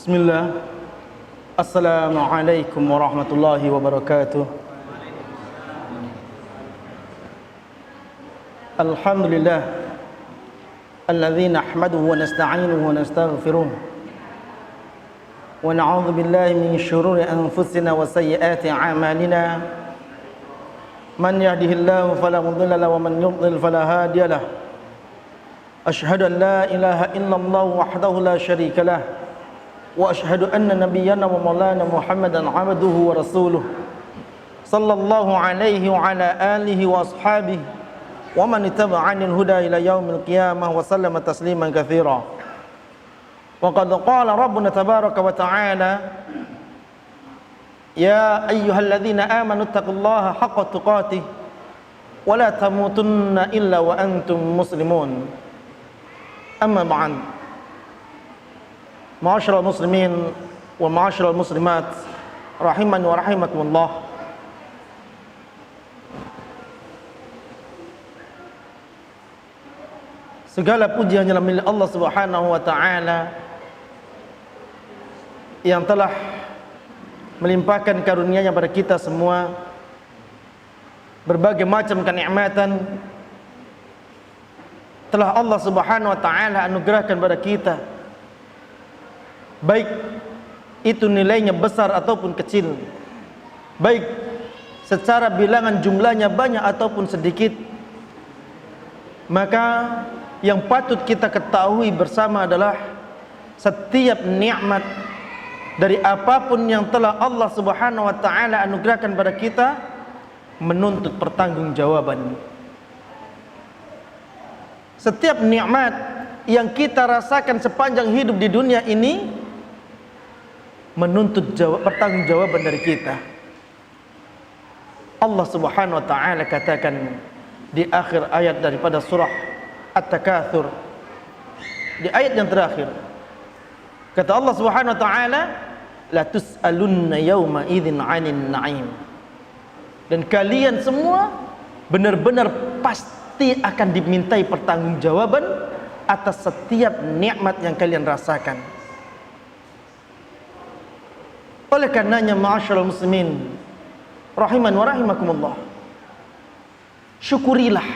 Bismillah. Assalamualaikum warahmatullahi wabarakatuh. Alhamdulillah alladzi nahmaduhu wa nasta'inuhu wa nastaghfiruh wa na'udzu billahi min shururi anfusina wa sayyiati a'malina. Man yahdihillahu fala mudilla lahu wa man yudlil fala hadiya lahu. Asyhadu an la ilaha illallah wahdahu la syarika lah wa asyhadu anna nabiyyana wa maulana Muhammadan abduhu wa rasuluh sallallahu alaihi wa ala alihi wa ashabihi wa man ittaba'anil huda ila yaumil qiyamah wa sallama tasliman katsira. Wa qad qala rabbuna tabaraka wa ta'ala ya ayyuhalladzina amanu taqullaha haqqa tuqatih wa la tamutunna illa wa antum muslimun. Amma ba'd. Ma'asyiral muslimin wa ma'asyiral muslimat rahimani wa rahimakumullah. Segala puji hanyalah milik Allah Subhanahu wa taala yang telah melimpahkan karunia-Nya pada kita semua, berbagai macam kenikmatan telah Allah Subhanahu wa taala anugerahkan pada kita, baik itu nilainya besar ataupun kecil, baik secara bilangan jumlahnya banyak ataupun sedikit. Maka yang patut kita ketahui bersama adalah setiap nikmat dari apapun yang telah Allah Subhanahu wa taala anugerahkan pada kita menuntut pertanggungjawaban. Setiap nikmat yang kita rasakan sepanjang hidup di dunia ini menuntut pertanggungjawaban dari kita. Allah Subhanahu wa taala katakan di akhir ayat daripada surah At-Takatsur, di ayat yang terakhir, kata Allah Subhanahu wa taala, la tus'alunna yawma idzin 'anil na'im. Dan kalian semua benar-benar pasti akan dimintai pertanggungjawaban atas setiap nikmat yang kalian rasakan. Oleh karenanya ma'asyiral muslimin rahiman wa rahimakumullah, syukurilah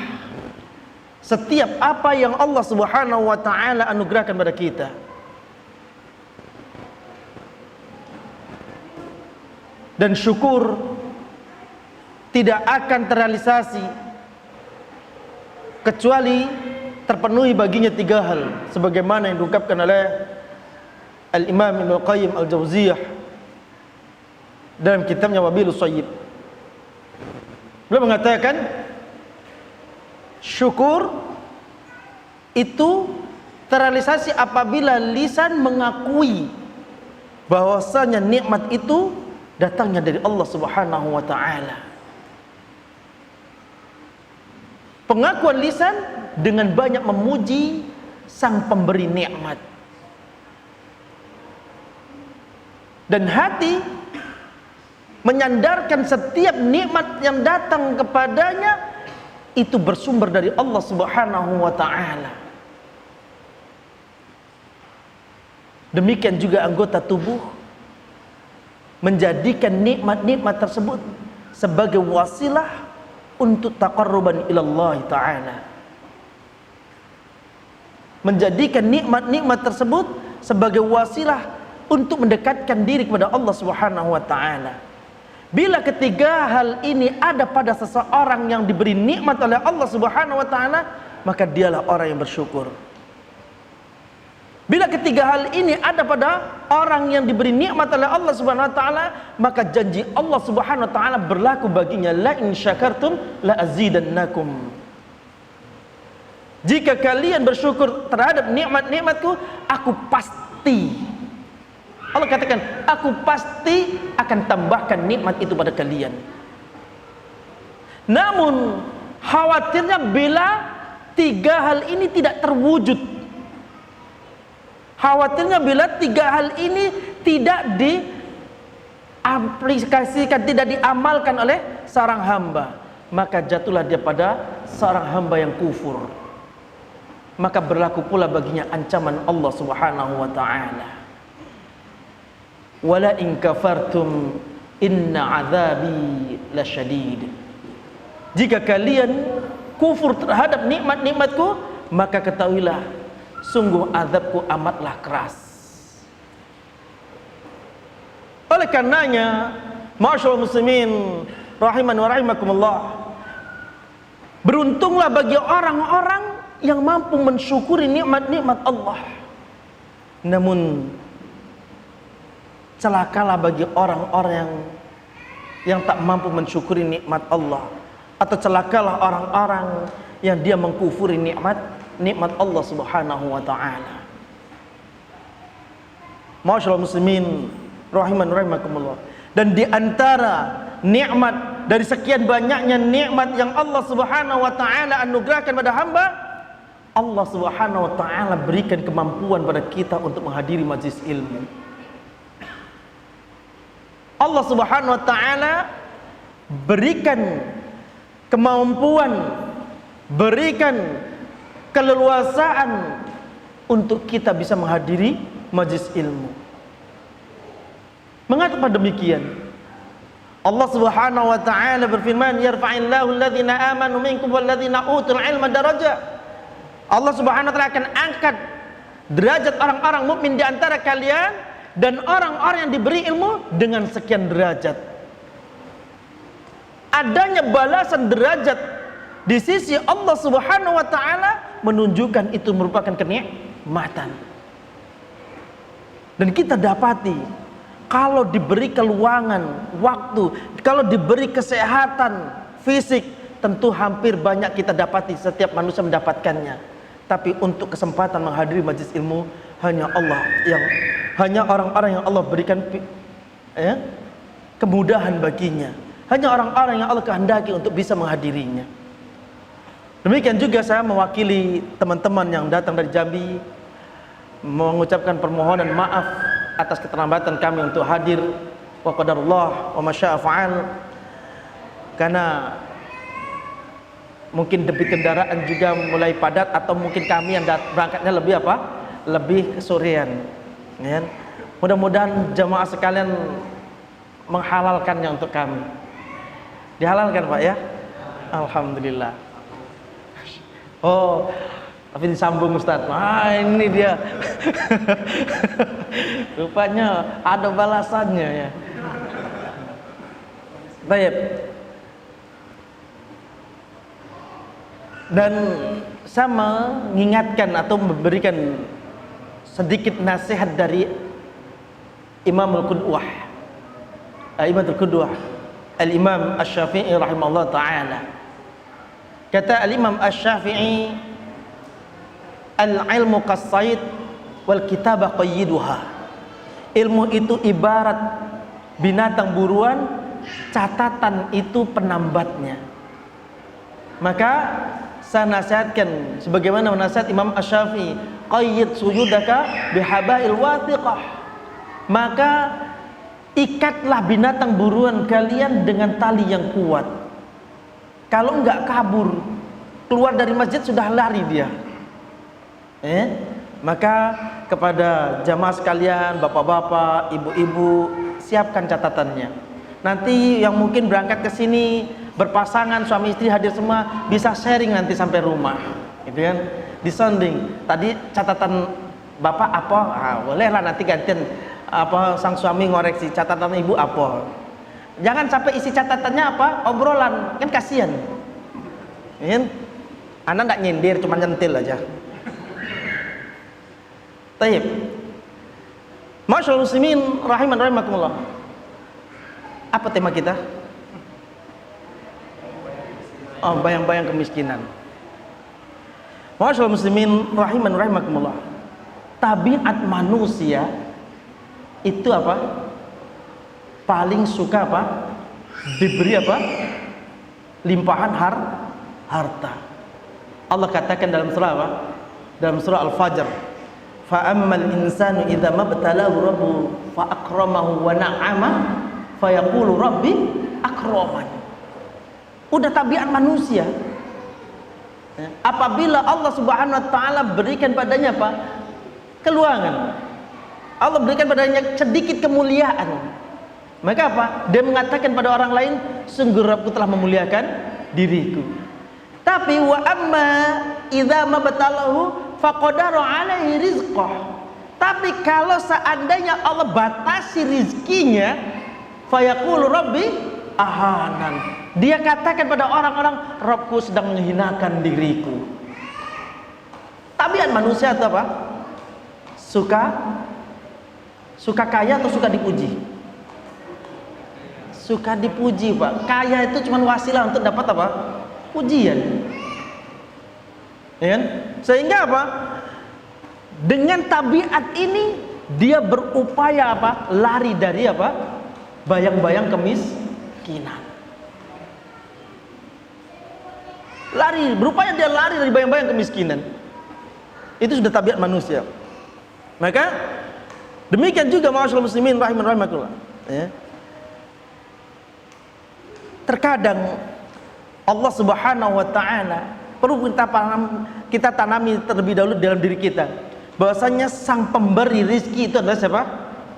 setiap apa yang Allah Subhanahu wa taala anugerahkan pada kita. Dan syukur tidak akan terrealisasi kecuali terpenuhi baginya tiga hal, sebagaimana yang diungkapkan oleh Al-Imam Ibnu Qayyim Al-Jauziyah dalam kitabnya Wabilus Shayyib. Beliau mengatakan syukur itu terrealisasi apabila lisan mengakui bahwasanya nikmat itu datangnya dari Allah Subhanahu wa taala. Pengakuan lisan dengan banyak memuji sang pemberi nikmat, dan hati menyandarkan setiap nikmat yang datang kepadanya itu bersumber dari Allah Subhanahu wa taala. Demikian juga anggota tubuh menjadikan nikmat-nikmat tersebut sebagai wasilah untuk taqarruban ilallah taala. Menjadikan nikmat-nikmat tersebut sebagai wasilah untuk mendekatkan diri kepada Allah Subhanahu wa taala. Bila ketiga hal ini ada pada seseorang yang diberi nikmat oleh Allah Subhanahu wa taala, maka dialah orang yang bersyukur. Bila ketiga hal ini ada pada orang yang diberi nikmat oleh Allah Subhanahu wa taala, maka janji Allah Subhanahu wa taala berlaku baginya, la in syakartum la azidannakum. Jika kalian bersyukur terhadap nikmat-nikmatku, aku pasti, Allah katakan, aku pasti akan tambahkan nikmat itu pada kalian. Namun khawatirnya bila tiga hal ini tidak terwujud, khawatirnya bila tiga hal ini tidak diaplikasikan, tidak diamalkan oleh seorang hamba, maka jatuhlah dia pada seorang hamba yang kufur. maka berlaku pula baginya ancaman Allah Subhanahu wa taala. wala in kafartum inna azabi lasyadid. Jika kalian kufur terhadap nikmat-nikmatku, maka ketahuilah sungguh azabku amatlah keras. Oleh karenanya, ma'asyiral muslimin rahiman wa rahimakumullah, beruntunglah bagi orang-orang yang mampu mensyukuri nikmat-nikmat Allah. Namun celakalah bagi orang-orang yang tak mampu mensyukuri nikmat Allah, atau celakalah orang-orang yang dia mengkufuri nikmat Allah Subhanahu wa taala. Ma'asyiral muslimin rahiman rahimakumullah, dan di antara nikmat dari sekian banyaknya nikmat yang Allah Subhanahu wa taala anugerahkan pada hamba, Allah Subhanahu wa taala berikan kemampuan pada kita untuk menghadiri majelis ilmu. Allah Subhanahu wa taala berikan kemampuan, berikan keleluasaan untuk kita bisa menghadiri majelis ilmu. Mengapa demikian? Allah Subhanahu wa taala berfirman, yarfa'illahu alladhina amanu minkum walladhina utul ilma darajat. Allah Subhanahu wa taala akan angkat derajat orang-orang mukmin di antara kalian dan orang-orang yang diberi ilmu dengan sekian derajat. Adanya balasan derajat di sisi Allah Subhanahu wa taala menunjukkan itu merupakan kenikmatan. Dan kita dapati, kalau diberi keluangan waktu, kalau diberi kesehatan fisik, tentu hampir banyak kita dapati, setiap manusia mendapatkannya. Tapi untuk kesempatan menghadiri majelis ilmu, hanya orang-orang yang Allah berikan kemudahan baginya. Hanya orang-orang yang Allah kehendaki untuk bisa menghadirinya. Demikian juga saya mewakili teman-teman yang datang dari Jambi, mengucapkan permohonan maaf atas keterlambatan kami untuk hadir. Wa qadarullah wa masya'a fa'al. Karena mungkin debit kendaraan juga mulai padat, atau mungkin kami yang berangkatnya lebih kesorean, ya. Mudah-mudahan jamaah sekalian menghalalkannya untuk kami. Dihalalkan Pak ya? Alhamdulillah. Oh, tapi disambung Ustaz. Ini dia. Rupanya ada balasannya ya. Baik. Dan saya mengingatkan atau memberikan sedikit nasihat dari Imam Al-Qudwah, Al-Imam Asy-Syafi'i rahimahullah ta'ala. Kata Al-Imam Asy-Syafi'i, al-ilmu kas-sayd wal kitabah qayyiduha. Ilmu itu ibarat binatang buruan, catatan itu penambatnya. Maka saya nasihatkan sebagaimana nasihat Imam Asy-Syafi'i, qayyid sujudaka bihabail wathiqah. Maka ikatlah binatang buruan kalian dengan tali yang kuat. Kalau enggak kabur, keluar dari masjid sudah lari dia. Maka kepada jamaah sekalian, bapak-bapak, ibu-ibu, siapkan catatannya. Nanti yang mungkin berangkat ke sini berpasangan, suami istri hadir semua, bisa sharing nanti sampai rumah, gitu kan? Disonding. Tadi catatan bapak apa? Bolehlah nanti gantian sang suami ngoreksi catatan ibu apa. Jangan sampai isi catatannya obrolan, kan kasihan. Kan? Anak nggak nyindir, cuma nyentil aja. Taib. Masyaallah muslimin rahiman rahimakumullah. Apa tema kita? Bayang-bayang kemiskinan. Masyaallah muslimin rahiman rahimakumullah. Tabiat manusia itu paling suka diberi limpahan harta. Allah katakan dalam surah dalam surah Al-Fajr, fa ammal insanu idza mabtalahu rabbuhu fa akramahu wa na'ama fa yaqulu rabbi akraman. Udah tabiat manusia. Apabila Allah Subhanahu wa taala berikan padanya keluangan, Allah berikan padanya sedikit kemuliaan. Maka apa? Dia mengatakan pada orang lain, sungguh Rabbku telah memuliakan diriku. Tapi wa amma idza mabtalahu faqadara alaihi rizqah. Tapi kalau seandainya Allah batasi rizkinya, fayaqulu rabbi ahanan. Dia katakan pada orang-orang, Rabbku sedang menghinakan diriku. Tabiat manusia itu apa? Suka kaya atau suka dipuji? Suka dipuji, Pak. Kaya itu cuma wasilah untuk dapat apa? Pujian. Ya kan? Sehingga apa? Dengan tabiat ini dia berupaya apa? Lari dari apa? Bayang-bayang kemiskinan. Berupaya dia lari dari bayang-bayang kemiskinan. Itu sudah tabiat manusia. Maka demikian juga ma'asyiral muslimin rahimakumullah. Ya. Terkadang Allah Subhanahu wa taala perlu kita tanami terlebih dahulu dalam diri kita, bahwasanya sang pemberi rizki itu adalah siapa?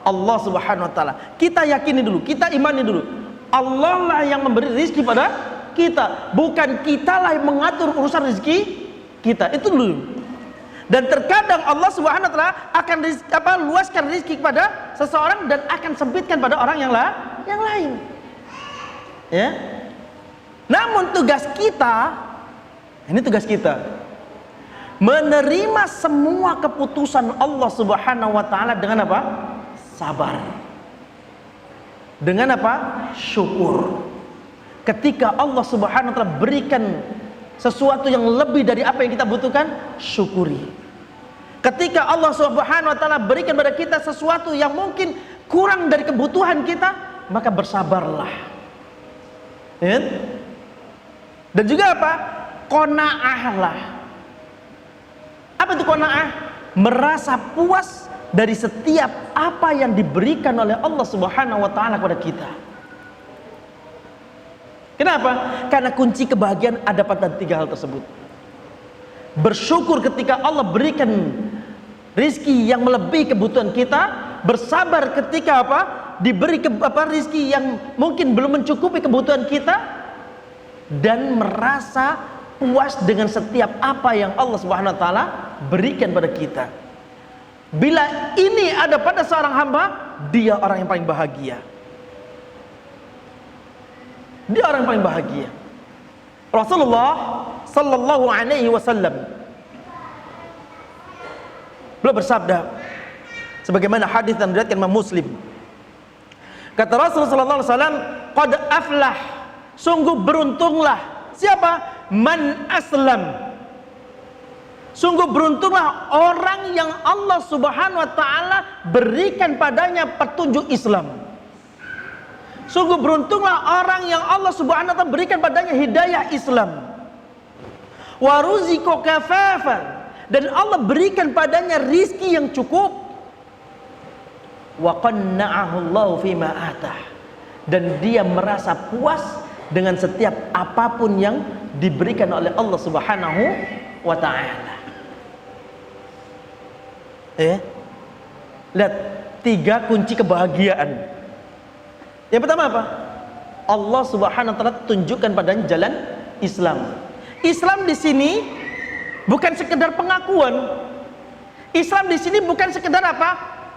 Allah Subhanahu wa taala. Kita yakini dulu, kita imani dulu, Allah lah yang memberi rizki pada kita, bukan kita lah yang mengatur urusan rizki kita. Itu dulu. Dan terkadang Allah Subhanahu wa taala akan luaskan rizki kepada seseorang dan akan sempitkan pada orang yang lain. Ya. Namun tugas kita, ini tugas kita, menerima semua keputusan Allah Subhanahu wa taala dengan apa? Sabar. Dengan apa? Syukur. Ketika Allah Subhanahu wa taala berikan sesuatu yang lebih dari apa yang kita butuhkan, syukuri. Ketika Allah Subhanahu wa taala berikan pada kita sesuatu yang mungkin kurang dari kebutuhan kita, maka bersabarlah. Ya? Dan juga apa? Qanaahlah. Apa itu qanaah? Merasa puas dari setiap apa yang diberikan oleh Allah Subhanahu wa taala kepada kita. Kenapa? Karena kunci kebahagiaan ada pada 3 hal tersebut. Bersyukur ketika Allah berikan rizki yang melebihi kebutuhan kita, bersabar ketika apa? Diberi rizki yang mungkin belum mencukupi kebutuhan kita, dan merasa puas dengan setiap apa yang Allah Subhanahu wa taala berikan pada kita. Bila ini ada pada seorang hamba, dia orang yang paling bahagia. Dia orang yang paling bahagia. Rasulullah sallallahu alaihi wasallam beliau bersabda sebagaimana hadis yang diriwayatkan Imam Muslim. Kata Rasulullah sallallahu alaihi wasallam, "Qad aflah." Sungguh beruntunglah siapa? Man aslam. Sungguh beruntunglah orang yang Allah Subhanahu wa taala berikan padanya petunjuk Islam. Sungguh beruntunglah orang yang Allah Subhanahu wa taala berikan padanya hidayah Islam. Wa ruziqa kafafan, dan Allah berikan padanya rizki yang cukup. Wa qanna'ahu Allah fima atah, dan dia merasa puas dengan setiap apapun yang diberikan oleh Allah Subhanahu wa taala. Lihat 3 kunci kebahagiaan. Yang pertama apa? Allah Subhanahu wa taala tunjukkan padanya jalan Islam. Islam di sini bukan sekedar pengakuan. Islam di sini bukan sekedar apa?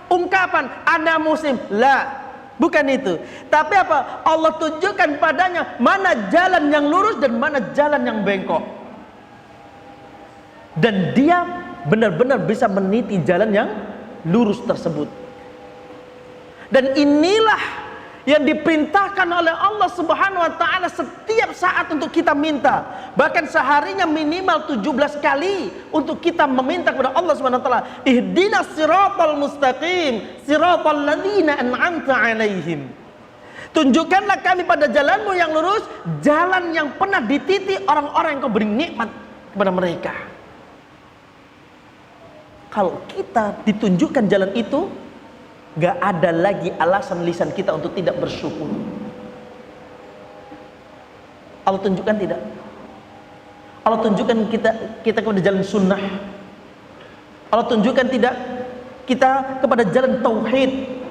Ungkapan ana muslim. La, bukan itu. Tapi apa? Allah tunjukkan padanya mana jalan yang lurus dan mana jalan yang bengkok. Dan dia benar-benar bisa meniti jalan yang lurus tersebut. Dan inilah yang diperintahkan oleh Allah Subhanahu wa taala setiap saat untuk kita minta. Bahkan seharinya minimal 17 kali untuk kita meminta kepada Allah Subhanahu wa taala, ihdinas siratal mustaqim, siratal ladzina an'amta 'alaihim. Tunjukkanlah kami pada jalanmu yang lurus, jalan yang pernah dititi orang-orang yang kau beri nikmat kepada mereka. Kalau kita ditunjukkan jalan itu, gak ada lagi alasan lisan kita untuk tidak bersyukur. Allah tunjukkan tidak? Allah tunjukkan kita kepada jalan sunnah. Allah tunjukkan tidak? kita kepada jalan tauhid,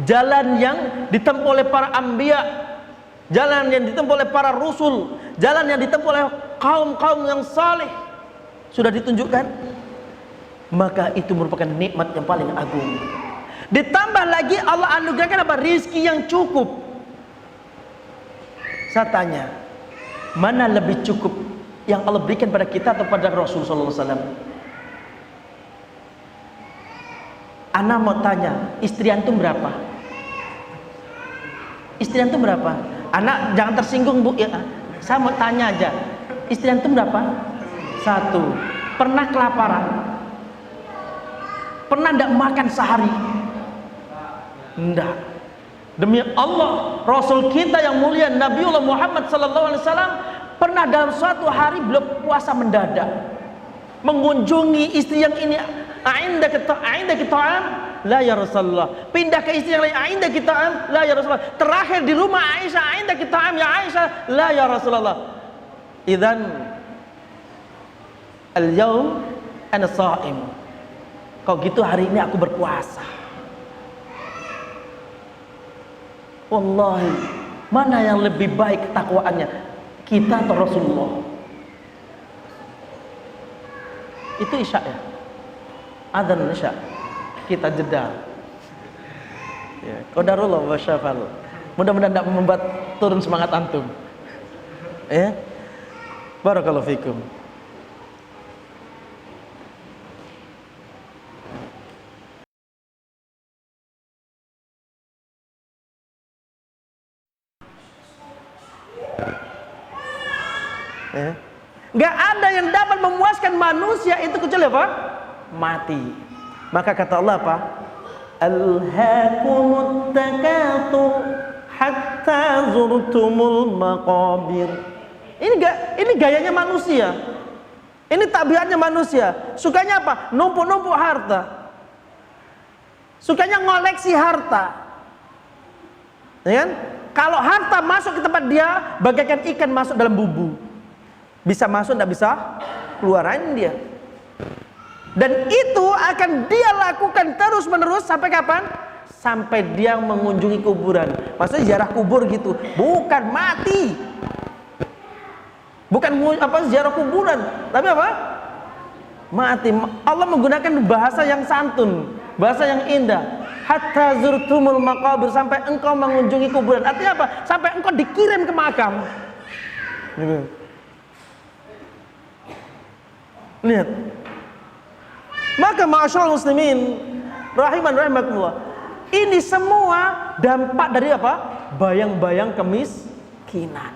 jalan yang ditempuh oleh para anbiya, jalan yang ditempuh oleh para rasul, jalan yang ditempuh oleh kaum-kaum yang saleh, sudah ditunjukkan, maka itu merupakan nikmat yang paling agung. Ditambah lagi Allah anugerahkan apa? Rizki yang cukup. Saya tanya, mana lebih cukup, yang Allah berikan pada kita atau pada Rasul sallallahu alaihi wasallam? Ana mau tanya, istri antum berapa? Istri antum berapa? Anak jangan tersinggung bu ya. Saya mau tanya aja, istri antum berapa? 1. Pernah kelaparan? Pernah tidak makan sehari? Tidak. Demi Allah, Rasul kita yang mulia Nabiullah Muhammad sallallahu alaihi wasallam pernah dalam suatu hari beliau puasa mendadak, mengunjungi istri yang ini, ainda kita la ya Rasulullah. Pindah ke istri yang lain, ainda kita la ya Rasulullah. Terakhir di rumah Aisyah, ainda kita ya Aisyah la ya Rasulullah. Idzan al-yaum ana shaim. Kalau gitu hari ini aku berpuasa. Wallahi, mana yang lebih baik ketakwaannya, kita atau Rasulullah? Itu isya ya, adzan isya, kita jeda ya. Qadarullah wa syafal. Mudah-mudahan tidak membuat turun semangat antum ya. Barakallahu fikum. Ya. Gak ada yang dapat memuaskan manusia itu kecuali apa? Mati. Maka kata Allah apa? Alhaakumut takatsur hatta zurtumul maqabir. Ini gayanya manusia. Ini tabiatnya manusia. Sukanya apa? Numpuk-numpuk harta. Sukanya ngoleksi harta. Ya kan? Kalau harta masuk ke tempat dia, bagaikan ikan masuk dalam bubu. Bisa masuk, tidak bisa keluaran dia. Dan itu akan dia lakukan terus menerus sampai kapan? Sampai dia mengunjungi kuburan. Maksudnya ziarah kubur gitu, bukan mati, bukan apa ziarah kuburan, tapi apa? Mati. Allah menggunakan bahasa yang santun, bahasa yang indah. Hatta zurtumul maqabir, sampai engkau mengunjungi kuburan. Artinya apa? Sampai engkau dikirim ke makam. Gitu. Lihat. Maka ma'asyiral muslimin rahimakumullah, ini semua dampak dari apa? Bayang-bayang kemiskinan.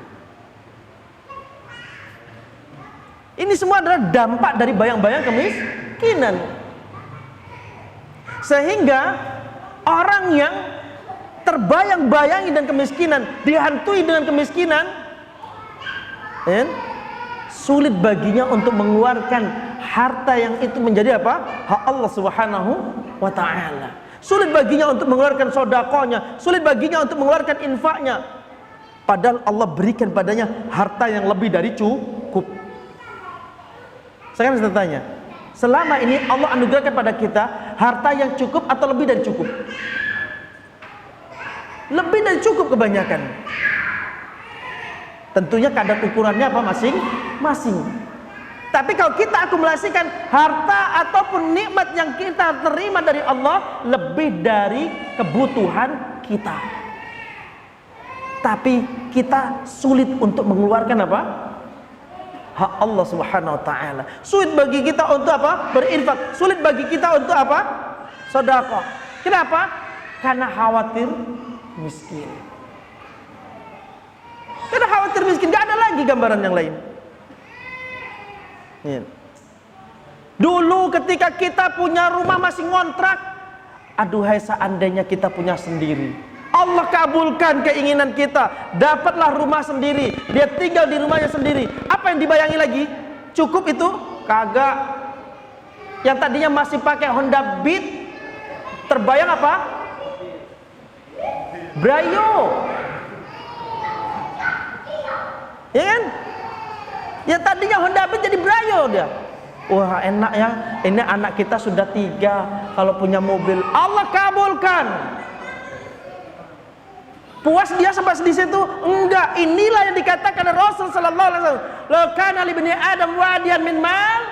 Ini semua adalah dampak dari bayang-bayang kemiskinan. Sehingga orang yang terbayang-bayangi dan kemiskinan, dihantui dengan kemiskinan, sulit baginya untuk mengeluarkan harta yang itu menjadi apa? Hak Allah Subhanahu wa ta'ala. Sulit baginya untuk mengeluarkan sodakonya, sulit baginya untuk mengeluarkan infaknya. Padahal Allah berikan padanya harta yang lebih dari cukup. Sekarang saya tanya, selama ini Allah anugerahkan pada kita harta yang cukup atau lebih dari cukup? Lebih dari cukup kebanyakan. Tentunya kadar ukurannya apa masing-masing. Tapi kalau kita akumulasikan harta ataupun nikmat yang kita terima dari Allah lebih dari kebutuhan kita, tapi kita sulit untuk mengeluarkan apa? Hak Allah Subhanahu wa ta'ala. Sulit bagi kita untuk apa? Berinfak. Sulit bagi kita untuk apa? Sedekah. Kenapa? Karena khawatir miskin. Karena khawatir miskin, gak ada lagi gambaran yang lain. Ya. Dulu ketika kita punya rumah masih ngontrak, aduhai seandainya kita punya sendiri. Allah kabulkan keinginan kita, dapatlah rumah sendiri, dia tinggal di rumahnya sendiri. Apa yang dibayangi lagi? Cukup itu? Kagak. Yang tadinya masih pakai Honda Beat, terbayang apa? Brayo. Ya kan? Yang tadinya Honda Beat jadi Brayo dia. Wah enak ya, ini anak kita sudah 3, kalau punya mobil, Allah kabulkan. Puas dia sampai di situ? Enggak. Inilah yang dikatakan Rasul sallallahu alaihi wasallam, "Law kana li bani Adam wadiyan min mal,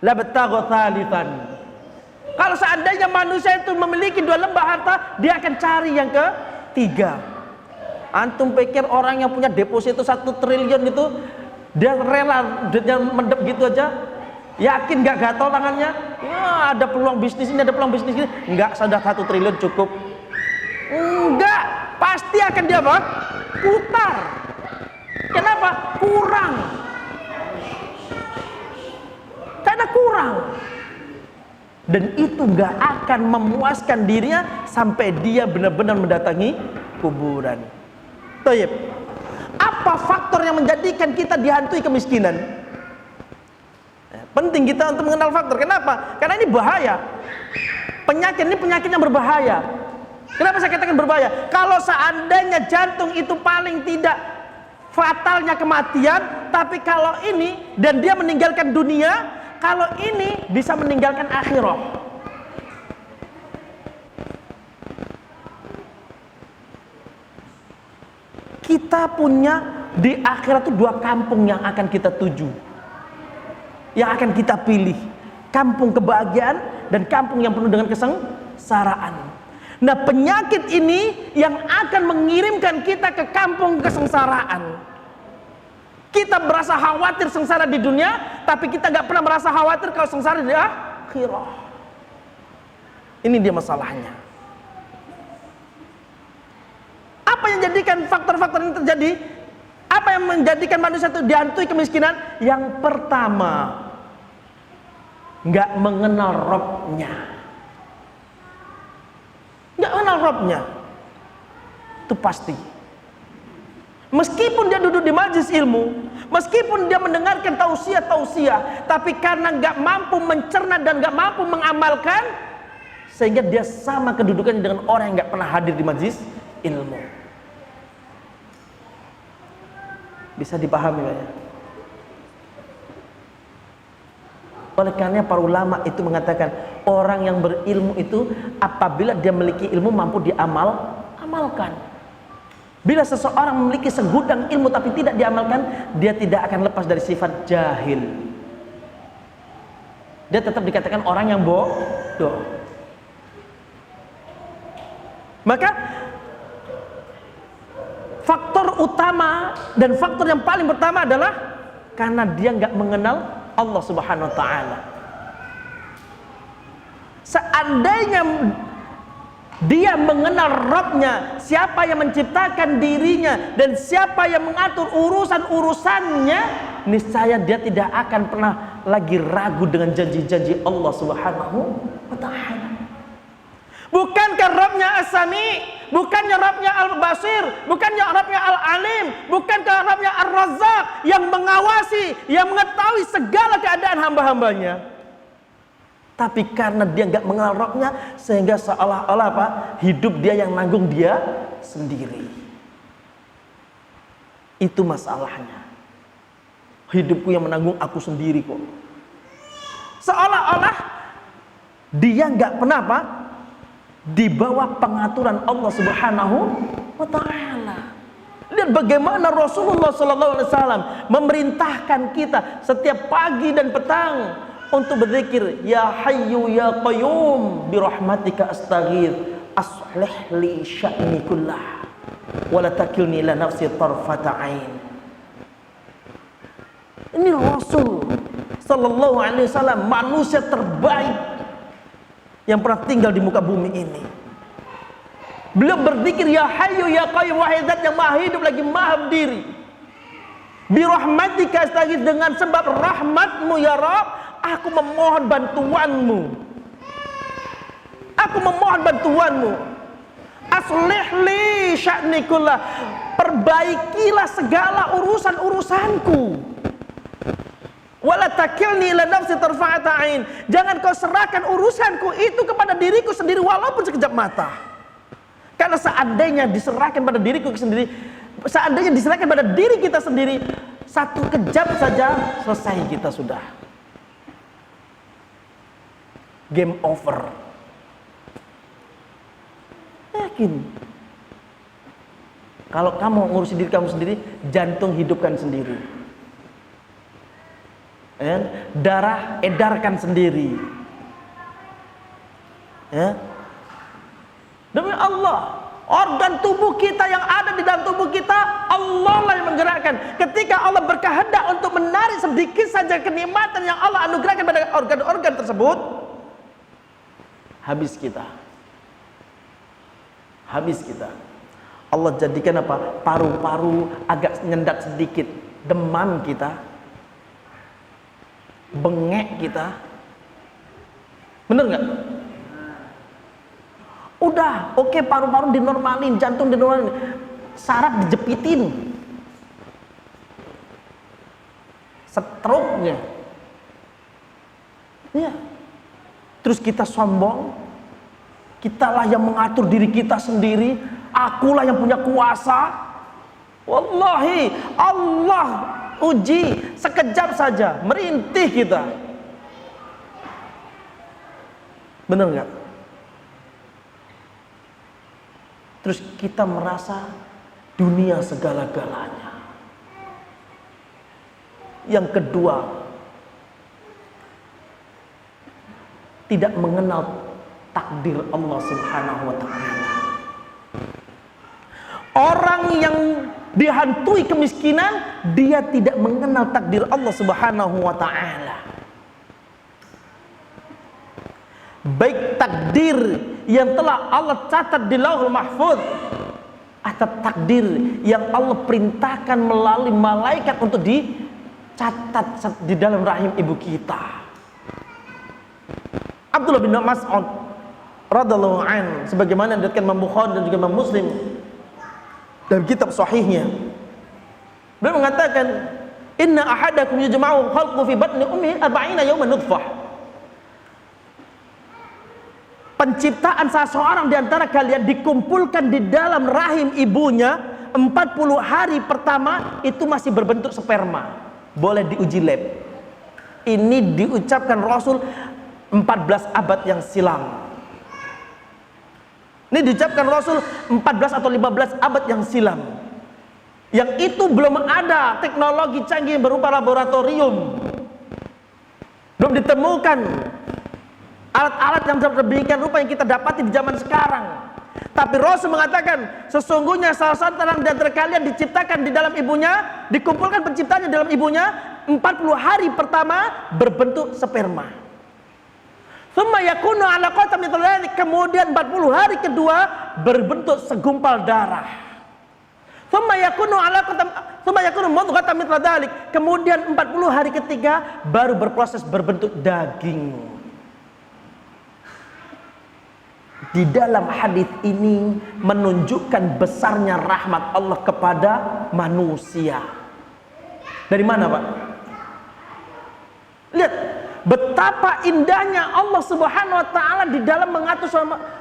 labtagha thalithan." Kalau seandainya manusia itu memiliki 2 lembah harta, dia akan cari yang ketiga. Antum pikir orang yang punya deposito 1 triliun itu dia rela duitnya mendep gitu aja? Yakin gak gatal tangannya? Wah, ada peluang bisnis ini, ada peluang bisnis ini. Enggak, sudah 1 triliun cukup. Enggak, pasti akan dia apa? Putar. Kenapa? Kurang. Karena kurang. Dan itu enggak akan memuaskan dirinya sampai dia benar-benar mendatangi kuburan. Tayyib. Apa faktor yang menjadikan kita dihantui kemiskinan? Penting kita untuk mengenal faktor. Kenapa? Karena ini bahaya. Penyakit ini penyakit yang berbahaya. Kenapa saya katakan berbahaya? Kalau seandainya jantung itu paling tidak fatalnya kematian, tapi kalau ini dan dia meninggalkan dunia, kalau ini bisa meninggalkan akhirat. Kita punya di akhirat itu 2 kampung yang akan kita tuju, yang akan kita pilih. Kampung kebahagiaan dan kampung yang penuh dengan kesengsaraan. Nah, penyakit ini yang akan mengirimkan kita ke kampung kesengsaraan. Kita merasa khawatir sengsara di dunia, tapi kita gak pernah merasa khawatir kalau sengsara di akhirat. Ini dia masalahnya. Apa yang menjadikan faktor-faktor ini terjadi? Apa yang menjadikan manusia itu dihantui kemiskinan? Yang pertama, gak mengenal Rabb-nya. Nggak kenal Rabb-nya. Itu pasti. Meskipun dia duduk di majelis ilmu, meskipun dia mendengarkan tausiah, tapi karena nggak mampu mencerna dan nggak mampu mengamalkan, sehingga dia sama kedudukannya dengan orang yang nggak pernah hadir di majelis ilmu. Bisa dipahami ya? Oleh karena para ulama itu mengatakan orang yang berilmu itu apabila dia memiliki ilmu mampu diamalkan. Bila seseorang memiliki segudang ilmu tapi tidak diamalkan, dia tidak akan lepas dari sifat jahil. Dia tetap dikatakan orang yang bodoh. Maka faktor utama dan faktor yang paling pertama adalah karena dia nggak mengenal Allah Subhanahu wa ta'ala. Seandainya dia mengenal Rabb-nya, siapa yang menciptakan dirinya dan siapa yang mengatur urusan-urusannya, niscaya dia tidak akan pernah lagi ragu dengan janji-janji Allah Subhanahu wa ta'ala. Bukankah Rabb-nya As-Sami, bukannya Rabb-nya Al-Basir, bukannya Rabb-nya Al-Alim, bukankah Rabb-nya Ar-Razzaq yang mengawasi, yang mengetahui segala keadaan hamba-hambanya? Tapi karena dia nggak mengenal Rabb-nya, sehingga seolah-olah apa? Hidup dia yang nanggung dia sendiri. Itu masalahnya. Hidupku yang menanggung aku sendiri kok. Seolah-olah dia nggak pernah apa? Di bawah pengaturan Allah Subhanahu wa ta'ala. Lihat bagaimana Rasulullah SAW memerintahkan kita setiap pagi dan petang untuk berzikir, ya hayyu ya qayyum bi rahmatika astaghith aslih li sya'ni kullah wa la takilni ila nafsi tarfata ain. Ini Rasul sallallahu alaihi wasallam, manusia terbaik yang pernah tinggal di muka bumi ini. Beliau berzikir, ya hayyu ya qayyum, wahai zat yang maha hidup lagi maha berdiri. Bi rahmatika astaghith, dengan sebab rahmatmu ya Rabb, aku memohon bantuanmu. Aku memohon bantuanmu. Aslih li sya'ni kullah, perbaikilah segala urusan-urusanku. Wala takilni ila nafsi tarfa'ata ain, jangan kau serahkan urusanku itu kepada diriku sendiri walaupun sekejap mata. Karena seandainya diserahkan pada diriku sendiri, seandainya diserahkan pada diri kita sendiri, satu kejap saja selesai kita sudah. game over. Yakin. Kalau kamu ngurusin diri kamu sendiri, jantung hidupkan sendiri. Darah edarkan sendiri. Ya. Demi Allah, organ tubuh kita yang ada di dalam tubuh kita, Allah lah yang menggerakkan. Ketika Allah berkehendak untuk menarik sedikit saja kenikmatan yang Allah anugerahkan pada organ-organ tersebut, habis kita. Habis kita. Allah jadikan apa? Paru-paru agak nyendat sedikit, demam kita, bengek kita. Bener nggak? Udah, oke, paru-paru dinormalin, jantung dinormalin, saraf dijepitin, stroke-nya. Ya. Terus kita sombong, kitalah yang mengatur diri kita sendiri, akulah yang punya kuasa. Wallahi, Allah uji sekejap saja, merintih kita. Bener nggak? Terus kita merasa dunia segala-galanya. Yang kedua, tidak mengenal takdir Allah Subhanahu wa ta'ala. Orang yang dihantui kemiskinan, dia tidak mengenal takdir Allah Subhanahu wa ta'ala. Baik takdir yang telah Allah catat di Lauhul Mahfuz atau takdir yang Allah perintahkan melalui malaikat untuk dicatat di dalam rahim ibu kita. Abdullah bin Mas'ud radhiyallahu an, sebagaimana diriwayatkan Imam Bukhari dan juga Imam Muslim dalam kitab sahihnya, beliau mengatakan, inna ahadakum yujma'u khalqu fi batni ummihi 40 yawman nutfah. Penciptaan seseorang di antara kalian dikumpulkan di dalam rahim ibunya 40 hari pertama itu masih berbentuk sperma. Boleh diuji lab. Ini diucapkan Rasul 14 abad yang silam. Ini diucapkan Rasul 14 atau 15 abad yang silam. Yang itu belum ada teknologi canggih berupa laboratorium. Belum ditemukan alat-alat yang demikian rupa yang kita dapati di zaman sekarang. Tapi Rasul mengatakan, sesungguhnya salah satu di antara kalian diciptakan di dalam ibunya, dikumpulkan penciptanya di dalam ibunya 40 hari pertama berbentuk sperma. Tsumma yakunu 'alaqatan mithla dzalik, kemudian 40 hari kedua berbentuk segumpal darah. Tsumma yakunu 'alaqatan, tsumma yakunu mudghatan mithla dzalik, kemudian 40 hari ketiga baru berproses berbentuk daging. Di dalam hadis ini menunjukkan besarnya rahmat Allah kepada manusia. Dari mana, Pak? Lihat betapa indahnya Allah Subhanahu wa taala di dalam mengatur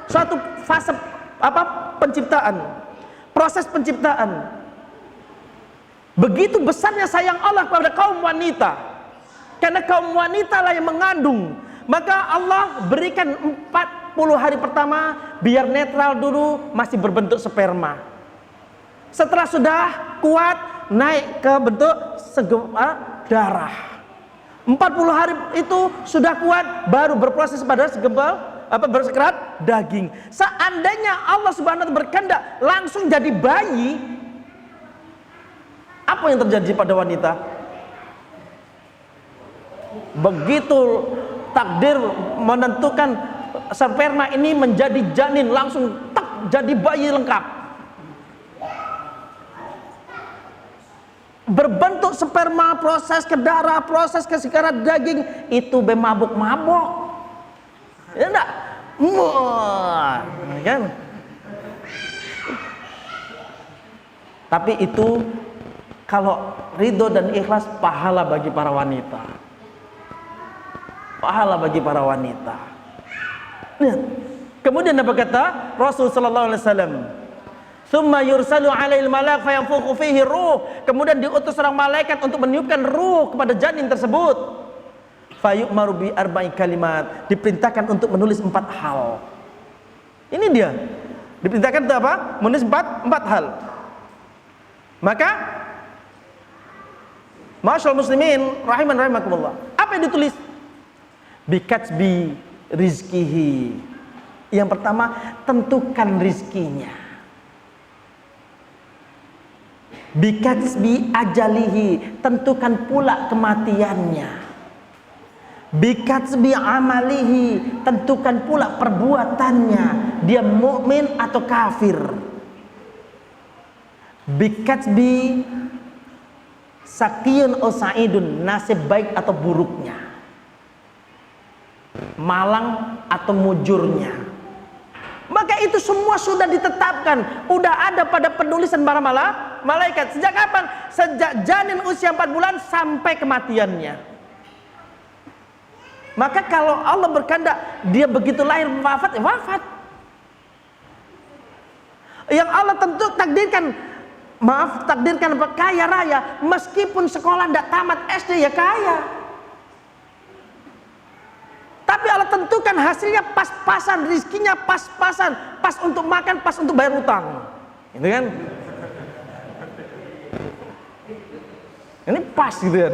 suatu fase penciptaan, proses penciptaan. Begitu besarnya sayang Allah kepada kaum wanita. Karena kaum wanita lah yang mengandung, maka Allah berikan 40 hari pertama biar netral dulu, masih berbentuk sperma. Setelah sudah kuat, naik ke bentuk darah. 40 hari itu sudah kuat, baru berproses pada bersekerat daging. Seandainya Allah Subhanahu wa taala berkehendak langsung jadi bayi, apa yang terjadi pada wanita? Begitu takdir menentukan sperma ini menjadi janin, langsung tak jadi bayi lengkap, berbentuk sperma, proses ke darah, proses ke sekerat daging, itu mabuk-mabuk, ya enggak? Kan? Tapi itu kalau ridho dan ikhlas, pahala bagi para wanita, pahala bagi para wanita. Kemudian apa kata Rasul sallallahu alaihi wasallam? Tsumma yursalu 'alail malak fayanfukhu fihi ruh. Kemudian diutus seorang malaikat untuk meniupkan ruh kepada janin tersebut. fayu'maru bi arba'i kalimat, diperintahkan untuk menulis 4 hal. Ini dia. Diperintahkan untuk apa? Menulis 4 hal. Maka ma'asyiral muslimin rahimakumullah. Apa yang ditulis? Bikatsbi rizkihi. Yang pertama, tentukan rizkinya. Bikatsbi ajalihi, tentukan pula kematiannya. Bikatsbi amalihi, tentukan pula perbuatannya, dia mukmin atau kafir. Bikatsbi sakiyun atau sa'idun, nasib baik atau buruknya, malang atau mujurnya. Maka itu semua sudah ditetapkan, udah ada pada penulisan para malaikat. Sejak kapan? Sejak janin usia 4 bulan sampai kematiannya. Maka kalau Allah berkehendak dia begitu lahir wafat, ya wafat. Yang Allah tentu takdirkan kaya raya, meskipun sekolah tidak tamat SD ya kaya. Tapi Allah tentukan hasilnya pas-pasan, rizkinya pas-pasan, pas untuk makan, pas untuk bayar utang. Gitu kan? Ini pas gitu kan.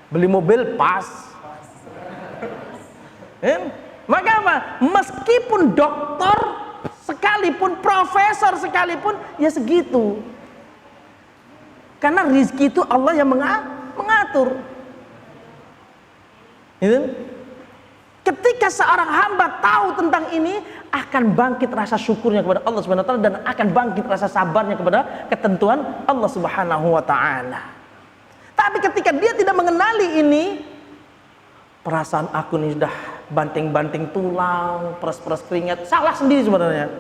Beli mobil pas. Maka apa? Meskipun doktor sekalipun, profesor sekalipun, ya segitu. Karena rizki itu Allah yang mengatur. Ketika seorang hamba tahu tentang ini, akan bangkit rasa syukurnya kepada Allah Subhanahu wa taala dan akan bangkit rasa sabarnya kepada ketentuan Allah Subhanahu wa taala. Tapi ketika dia tidak mengenali ini, perasaan aku ini sudah banting-banting tulang, peres-peres keringat, salah sendiri sebenarnya.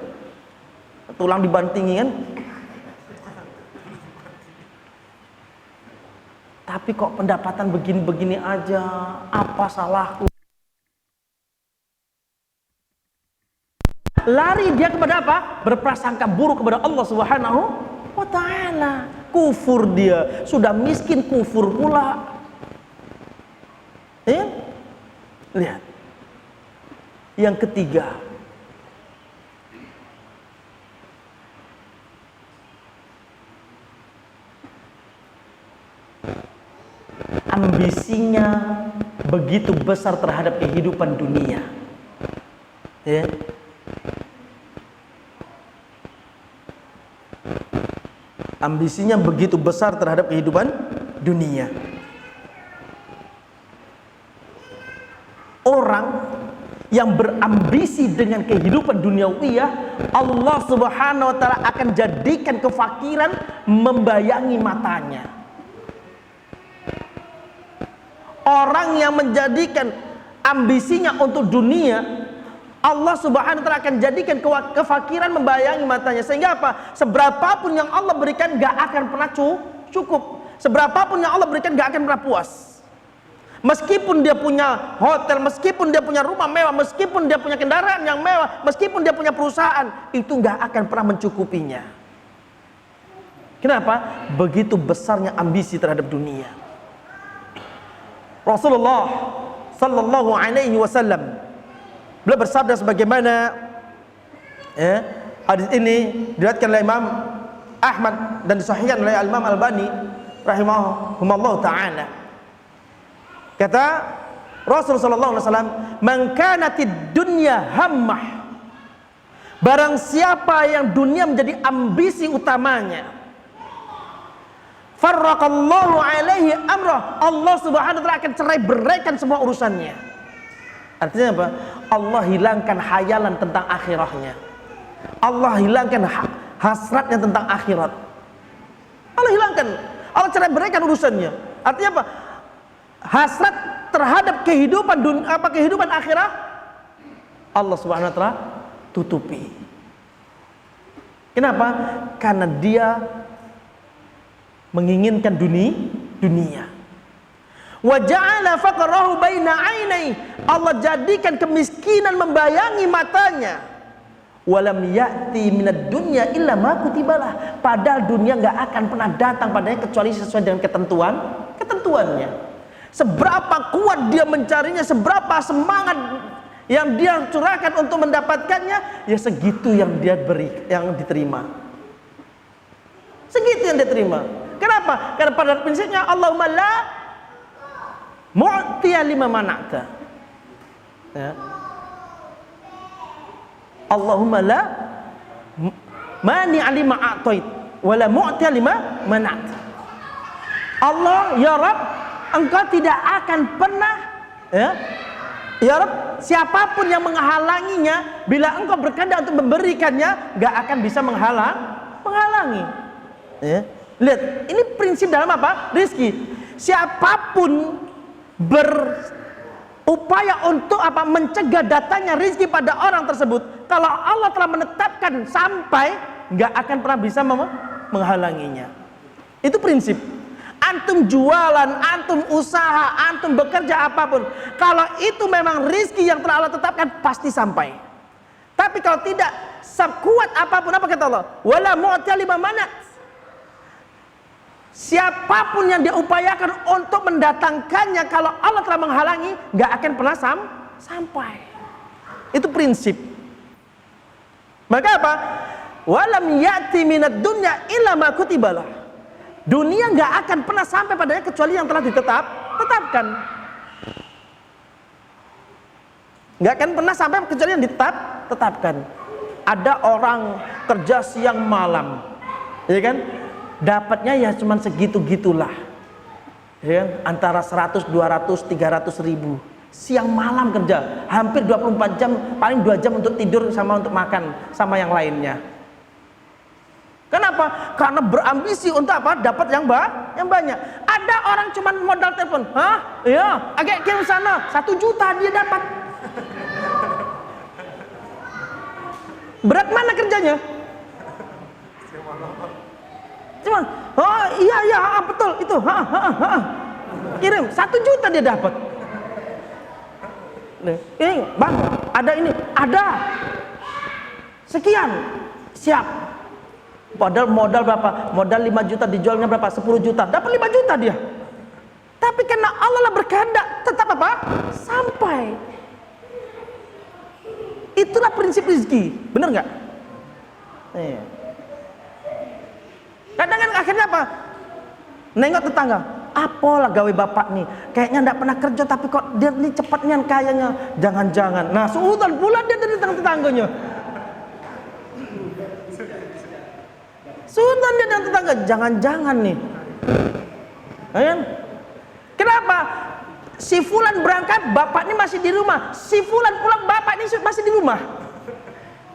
Tulang dibantingi kan? Tapi kok pendapatan begini-begini aja, apa salahku? Lari dia kepada apa? Berprasangka buruk kepada Allah Subhanahu wa taala. Kufur dia, sudah miskin kufur pula. Lihat. Yang ketiga, ambisinya begitu besar terhadap kehidupan dunia. Ya. Ambisinya begitu besar terhadap kehidupan dunia. Orang yang berambisi dengan kehidupan duniawiyah, Allah Subhanahu wa taala akan jadikan kefakiran membayangi matanya. Orang yang menjadikan ambisinya untuk dunia, Allah Subhanahu wa taala akan jadikan kefakiran membayangi matanya. Sehingga apa? Seberapapun yang Allah berikan gak akan pernah cukup. Seberapapun yang Allah berikan gak akan pernah puas. Meskipun dia punya hotel, meskipun dia punya rumah mewah, meskipun dia punya kendaraan yang mewah, meskipun dia punya perusahaan, itu gak akan pernah mencukupinya. Kenapa? Begitu besarnya ambisi terhadap dunia. Rasulullah sallallahu alaihi wasallam beliau bersabda sebagaimana hadis ini diriwayatkan oleh Imam Ahmad dan disahihkan oleh Imam Albani rahimahumullah taala. Kata Rasulullah sallallahu alaihi wasallam, "Man kanatid dunya hammah." Barang siapa yang dunia menjadi ambisi utamanya, farraqallahu alaihi amrah, Allah Subhanahu wa taala akan cerai-beraikan semua urusannya. Artinya apa? Allah hilangkan hayalan tentang akhirahnya. Allah hilangkan hasratnya tentang akhirat. Allah hilangkan. Allah cerai-beraikan urusannya. Artinya apa? Hasrat terhadap kehidupan akhirah Allah Subhanahu wa taala tutupi. Kenapa? Karena dia menginginkan dunia. Wa ja'ala faqrahu baina 'ainai, Allah jadikan kemiskinan membayangi matanya. Walam ya'ti minad dunya illa ma kutibalah, padahal dunia enggak akan pernah datang padanya kecuali sesuai dengan ketentuannya. Seberapa kuat dia mencarinya, seberapa semangat yang dia curahkan untuk mendapatkannya, ya segitu yang dia beri, yang diterima. Segitu yang diterima. Kenapa? Karena pada prinsipnya Allahumma la mu'tiya lima mana'ta. Ya. Allahumma la mani'a lima a'tait wa la mu'tiya lima mana'ta. Allah, ya Rabb, Engkau tidak akan pernah, ya Rabb, siapapun yang menghalanginya, bila Engkau berkehendak untuk memberikannya, gak akan bisa menghalangi. Ya. Lihat, ini prinsip dalam apa? Rizki. Siapapun berupaya untuk apa? Mencegah datangnya rizki pada orang tersebut, kalau Allah telah menetapkan sampai, gak akan pernah bisa menghalanginya. Itu prinsip. Antum jualan, antum usaha, antum bekerja apapun, kalau itu memang rizki yang telah Allah tetapkan, pasti sampai. Tapi kalau tidak, sekuat apapun, apa kata Allah? Wala mu'tiya lima manat. Siapapun yang dia upayakan untuk mendatangkannya, kalau Allah telah menghalangi, gak akan pernah sampai. Itu prinsip. Maka apa? Walam ya'ti minad dunya illa ma kutibalah. Dunia nggak akan pernah sampai padanya kecuali yang telah ditetapkan. Nggak akan pernah sampai kecuali yang ditetapkan. Ada orang kerja siang malam, ya kan? Dapatnya ya cuman segitu-gitulah, ya kan? Antara 100, 200, 300 ribu. Siang malam kerja, hampir 24 jam, paling 2 jam untuk tidur sama untuk makan sama yang lainnya. Kenapa? Karena berambisi untuk apa? Dapat yang banyak. Ada orang cuma modal telepon, hah? Iya, agak kirim sana, 1 juta dia dapat. Berat mana kerjanya? Cuma, oh iya, betul itu, kirim 1 juta dia dapat. Ini bang, ada ini, ada. Sekian, siap. Padahal modal berapa? Modal 5 juta, dijualnya berapa? 10 juta. Dapat 5 juta dia. Tapi karena Allah lah berkehendak, tetap apa? Sampai. Itulah prinsip rezeki. Benar nggak? Kadang kan akhirnya apa? Nengok tetangga. Apalah gawe bapak nih? Kayaknya nggak pernah kerja, tapi kok dia nih cepatnya kayaknya. Jangan-jangan. Nah, suudan pula dia dari tetangganya. Sudah dia dan tetangga, jangan-jangan nih. Kenapa? Si fulan berangkat, bapak ini masih di rumah. Si fulan pulang, bapak ini masih di rumah.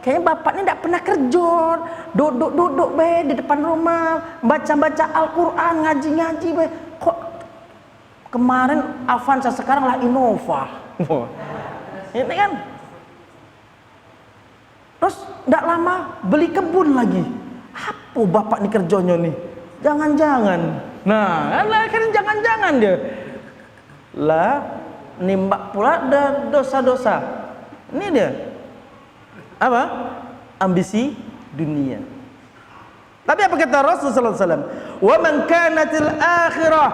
Kayaknya bapak ini tidak pernah kerja. Duduk di depan rumah, baca-baca Al-Quran, ngaji-ngaji. Kok kemarin Avanza, sekarang lah Innova. Ini kan. Terus tidak lama beli kebun lagi. Apa bapak ini kerjanya nih? Jangan-jangan. Nah, kan jangan-jangan dia. Lah, nimbak pula ada dosa-dosa. Ini dia. Apa? Ambisi dunia. Tapi apa kata Rasulullah SAW? Wa man kanatil akhirah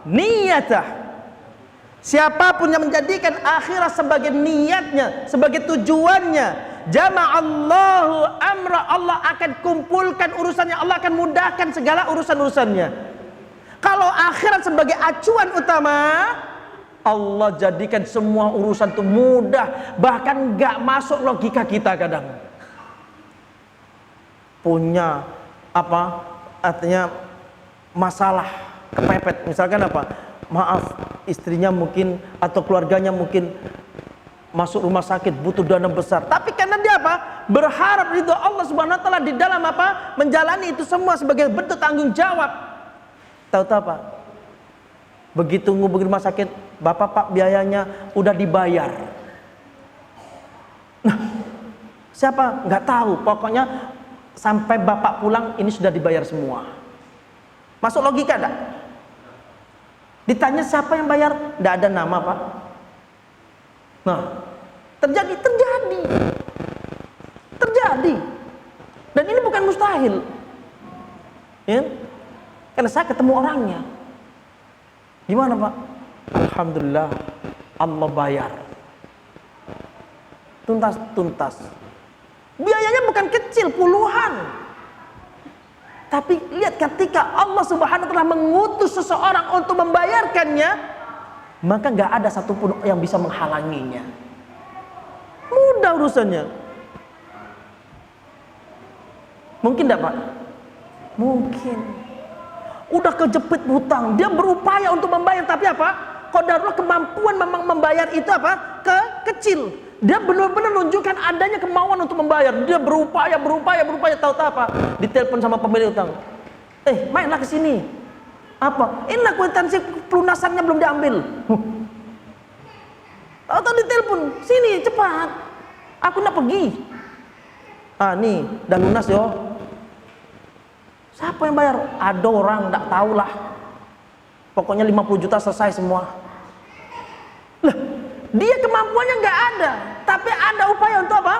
niyatah. Siapapun yang menjadikan akhirat sebagai niatnya, sebagai tujuannya, jama'allahu amra, Allah akan kumpulkan urusannya, Allah akan mudahkan segala urusan-urusannya. Kalau akhirat sebagai acuan utama, Allah jadikan semua urusan itu mudah, bahkan gak masuk logika kita kadang. Punya apa? Artinya masalah kepepet, misalkan apa? Maaf, istrinya mungkin atau keluarganya mungkin masuk rumah sakit, butuh dana besar. Tapi karena dia apa? Berharap ridho Allah Subhanahu wa taala di dalam apa? Menjalani itu semua sebagai bentuk tanggung jawab. Tahu-tahu apa? Begitu ngubungin rumah sakit, bapak pak biayanya udah dibayar. Nah, siapa? Nggak tahu. Pokoknya sampai bapak pulang ini sudah dibayar semua. Masuk logika enggak? Ditanya siapa yang bayar? Nggak ada nama pak. Nah, terjadi. Dan ini bukan mustahil. Ya? Karena saya ketemu orangnya. Gimana pak? Alhamdulillah, Allah bayar tuntas. Biayanya bukan kecil, puluhan. Tapi lihat, ketika Allah Subhanahu wa taala mengutus seseorang untuk membayarkannya, maka nggak ada satupun yang bisa menghalanginya. Mudah urusannya. Mungkin enggak, Pak? Mungkin. Udah kejepit hutang, dia berupaya untuk membayar, tapi apa? Qadarullah, kemampuan memang membayar itu apa? Kecil. Dia benar-benar menunjukkan adanya kemauan untuk membayar. Dia berupaya, tahu-tahu apa? Ditelepon sama pemilik utang. Mainlah ke sini. Apa? Inilah kwitansi pelunasannya belum diambil. Tahu-tahu ditelepon, sini cepat. Aku nak pergi. Nih, udah lunas yo. Siapa yang bayar? Ada orang, enggak tahulah. Pokoknya 50 juta selesai semua. Lah, dia kemampuannya nggak ada, tapi ada upaya untuk apa?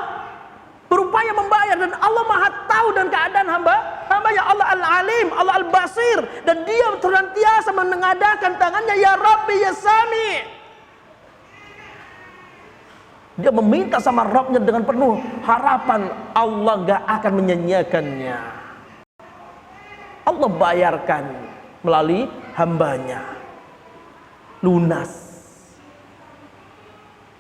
Berupaya membayar, dan Allah Maha tahu dan keadaan hamba-nya. Allah Al-Alim, Allah Al-Basir, dan dia senantiasa menengadakan tangannya, ya Rabbi ya Sami. Dia meminta sama Rabbnya dengan penuh harapan, Allah nggak akan menyanyiakannya. Allah bayarkan melalui hambanya, lunas.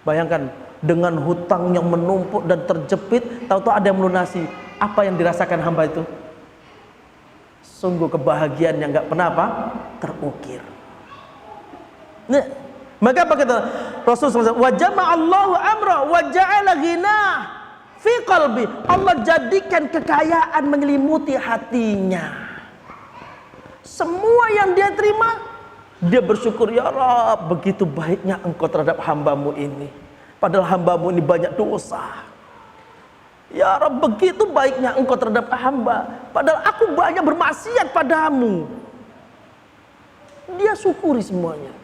Bayangkan, dengan hutang yang menumpuk dan terjepit, tahu-tahu ada yang melunasi. Apa yang dirasakan hamba itu? Sungguh kebahagiaan yang nggak pernah terukir. Nah, maka apa kata Rasulullah SAW? Wa jama'allahu amra wa ja'ala ghinah fi qalbi. Allah jadikan kekayaan menyelimuti hatinya. Semua yang dia terima, dia bersyukur, ya Rabb, begitu baiknya engkau terhadap hambamu ini. Padahal hambamu ini banyak dosa. Ya Rabb, begitu baiknya engkau terhadap hamba, padahal aku banyak bermaksiat padamu. Dia syukuri semuanya.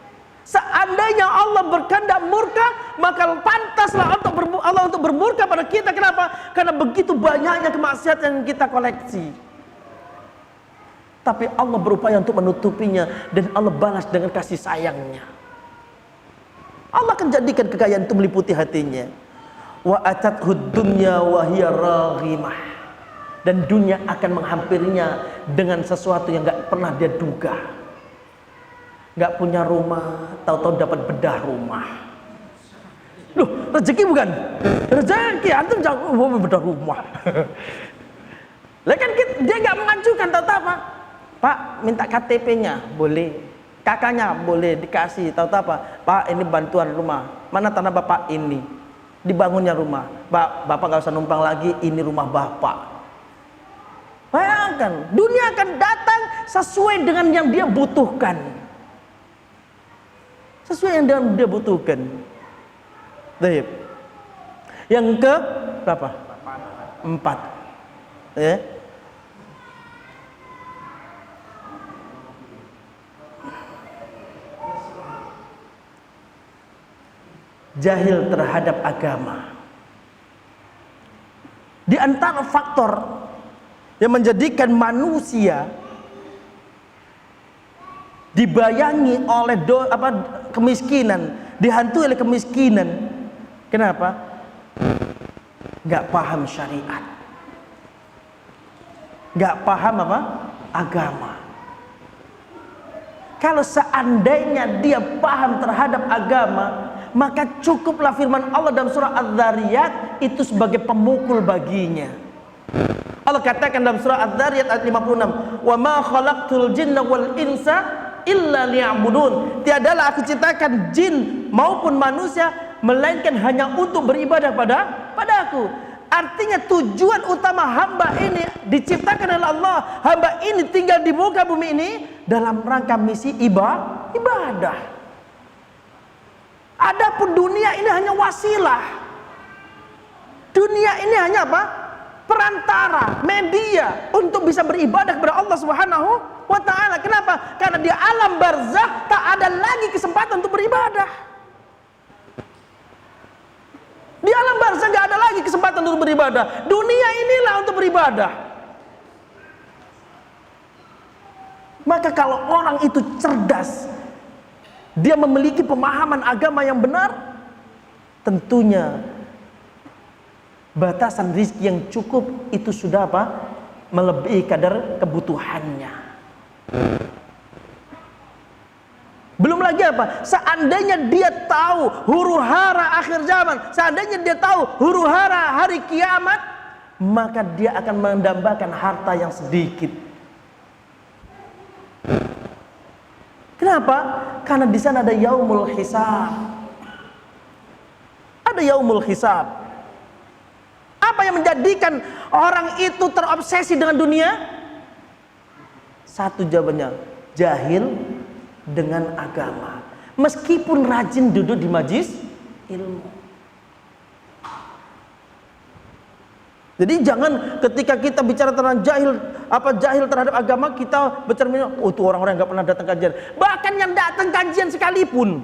Seandainya Allah berkehendak murka, maka pantaslah Allah untuk bermurka pada kita. Kenapa? Karena begitu banyaknya kemaksiatan yang kita koleksi. Tapi Allah berupaya untuk menutupinya, dan Allah balas dengan kasih sayangnya. Allah akan jadikan kekayaan itu meliputi hatinya. Wa atathu dunya wa hiya raghimah. Dan dunia akan menghampirinya dengan sesuatu yang enggak pernah dia duga. Enggak punya rumah, tahu-tahu dapat bedah rumah. Loh, rezeki bukan? Rezeki, antum jangan bedah rumah. Lah kan dia enggak mengajukan, tahu-tahu apa? Pak, minta KTP-nya, boleh. Kakaknya boleh dikasih. Tahu-tahu apa? Pak, ini bantuan rumah. Mana tanah bapak ini? Dibangunnya rumah. Pak, bapak gak usah numpang lagi. Ini rumah bapak. Bayangkan, dunia akan datang sesuai dengan yang dia butuhkan. Sesuai yang dia butuhkan. Baik. Yang ke berapa? 4. Ya. Jahil terhadap agama. Di antara faktor yang menjadikan manusia dibayangi oleh kemiskinan, dihantui oleh kemiskinan. Kenapa? Gak paham syariat, gak paham agama. Kalau seandainya dia paham terhadap agama, maka cukuplah firman Allah dalam surah Az-Zariyat itu sebagai pemukul baginya. Allah katakan dalam surah Az-Zariyat ayat 56, "Wa ma khalaqtul jinna wal insa illa liya'budun." Tiadalah aku ciptakan jin maupun manusia melainkan hanya untuk beribadah pada aku. Artinya tujuan utama hamba ini diciptakan oleh Allah. Hamba ini tinggal di muka bumi ini dalam rangka misi ibadah. Adapun dunia ini hanya wasilah. Dunia ini hanya perantara, media untuk bisa beribadah kepada Allah Subhanahu wa taala. Kenapa? Karena di alam barzakh tak ada lagi kesempatan untuk beribadah. Di alam barzakh enggak ada lagi kesempatan untuk beribadah. Dunia inilah untuk beribadah. Maka kalau orang itu cerdas, dia memiliki pemahaman agama yang benar, tentunya batasan rezeki yang cukup itu sudah apa? Melebihi kadar kebutuhannya. Belum lagi apa? Seandainya dia tahu huru hara akhir zaman, seandainya dia tahu huru hara hari kiamat, maka dia akan mendambakan harta yang sedikit. Kenapa? Karena di sana ada yaumul hisab. Ada yaumul hisab. Apa yang menjadikan orang itu terobsesi dengan dunia? Satu jawabannya, jahil dengan agama. Meskipun rajin duduk di majlis ilmu. Jadi jangan ketika kita bicara tentang jahil terhadap agama, kita bicara oh itu orang-orang yang nggak pernah datang kajian. Bahkan yang datang kajian sekalipun,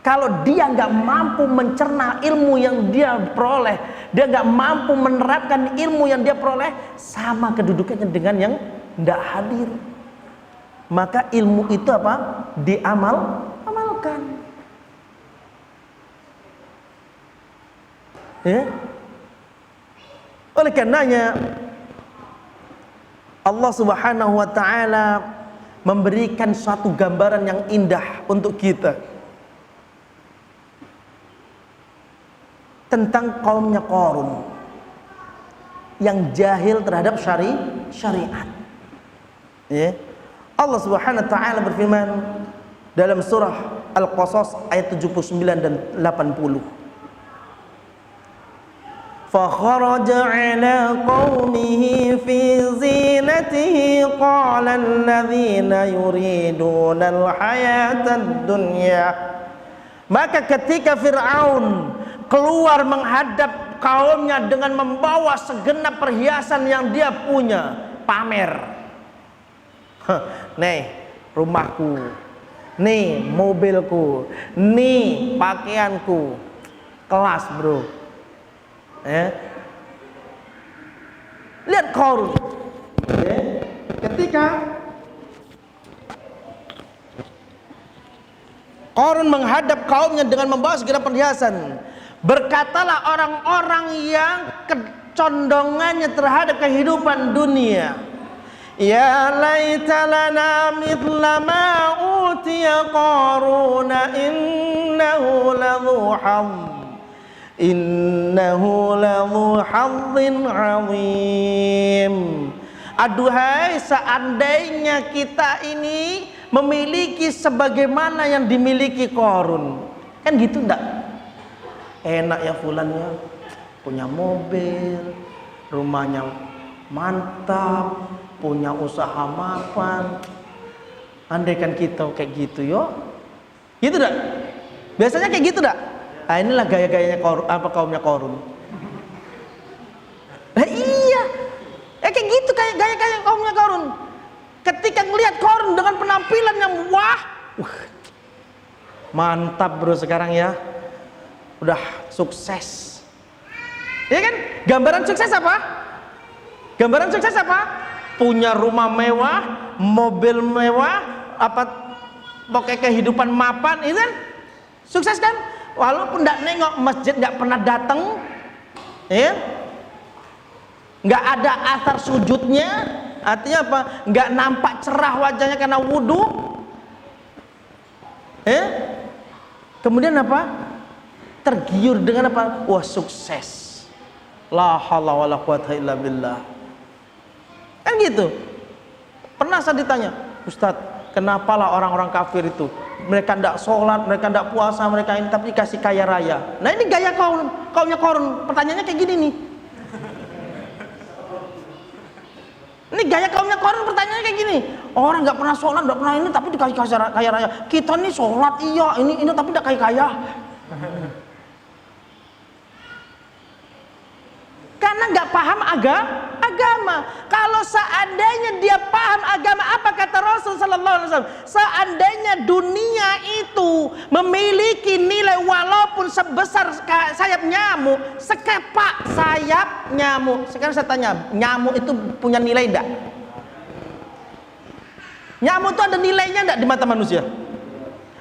kalau dia nggak mampu mencerna ilmu yang dia peroleh, dia nggak mampu menerapkan ilmu yang dia peroleh, sama kedudukannya dengan yang tidak hadir. Maka ilmu itu apa? Amalkan. Ya. Oleh karenanya Allah Subhanahu wa taala memberikan suatu gambaran yang indah untuk kita tentang kaumnya Qarun yang jahil terhadap syariat. Ya. Allah Subhanahu wa taala berfirman dalam surah Al-Qasas ayat 79 dan 80. فخرج على قومه في زينته قال الذين يريدون الحياة الدنيا. Maka ketika Fir'aun keluar menghadap kaumnya dengan membawa segenap perhiasan yang dia punya, pamer. Nih rumahku, nih mobilku, nih pakaianku, kelas bro. Lihat Qarun. Ketika Qarun menghadap kaumnya dengan membawa segenap perhiasan, berkatalah orang-orang yang kecondongannya terhadap kehidupan dunia, ya laita lana mithla ma utiya Qarun innahu ladhu hadzin azim. Aduhai, seandainya kita ini memiliki sebagaimana yang dimiliki Qarun. Kan gitu enggak? Enak ya fulannya punya mobil, rumahnya mantap, punya usaha mapan. Andaikan kita kayak gitu yo. Gitu enggak? Biasanya kayak gitu enggak? Nah, inilah gaya-gayanya kaumnya Qarun. Nah, iya. Kayak gitu gaya-gaya kaumnya Qarun. Ketika ngelihat Qarun dengan penampilan yang mantap bro sekarang ya. Udah sukses. Ya kan? Gambaran sukses apa? Gambaran sukses apa? Punya rumah mewah, mobil mewah, pokoknya kehidupan mapan, itu kan? Sukses kan? Walaupun tidak nengok masjid, nggak pernah datang, ya, nggak ada asar sujudnya, artinya apa? Nggak nampak cerah wajahnya karena wudhu, ya. Kemudian apa? Tergiur dengan apa? Wah sukses, la haula wala quwata illa billah. Kan gitu. Pernah saya ditanya, Ustadz, kenapalah orang-orang kafir itu? Mereka tidak sholat, mereka tidak puasa, mereka ini tapi kasih kaya raya. Nah ini gaya kaumnya Qarun. Pertanyaannya kayak gini nih. Ini gaya kaumnya Qarun, pertanyaannya kayak gini. Orang nggak pernah sholat, nggak pernah ini tapi dikasih kaya raya. Kita nih sholat iya, ini tapi tidak kaya. Karena nggak paham agama. Kalau seandainya dia paham agama, apa kata Rasul sallallahu alaihi wasallam? Seandainya dunia itu memiliki nilai walaupun sebesar sayap nyamuk, sekepak sayap nyamuk. Sekarang saya tanya, nyamuk itu punya nilai enggak? Nyamuk itu ada nilainya enggak di mata manusia?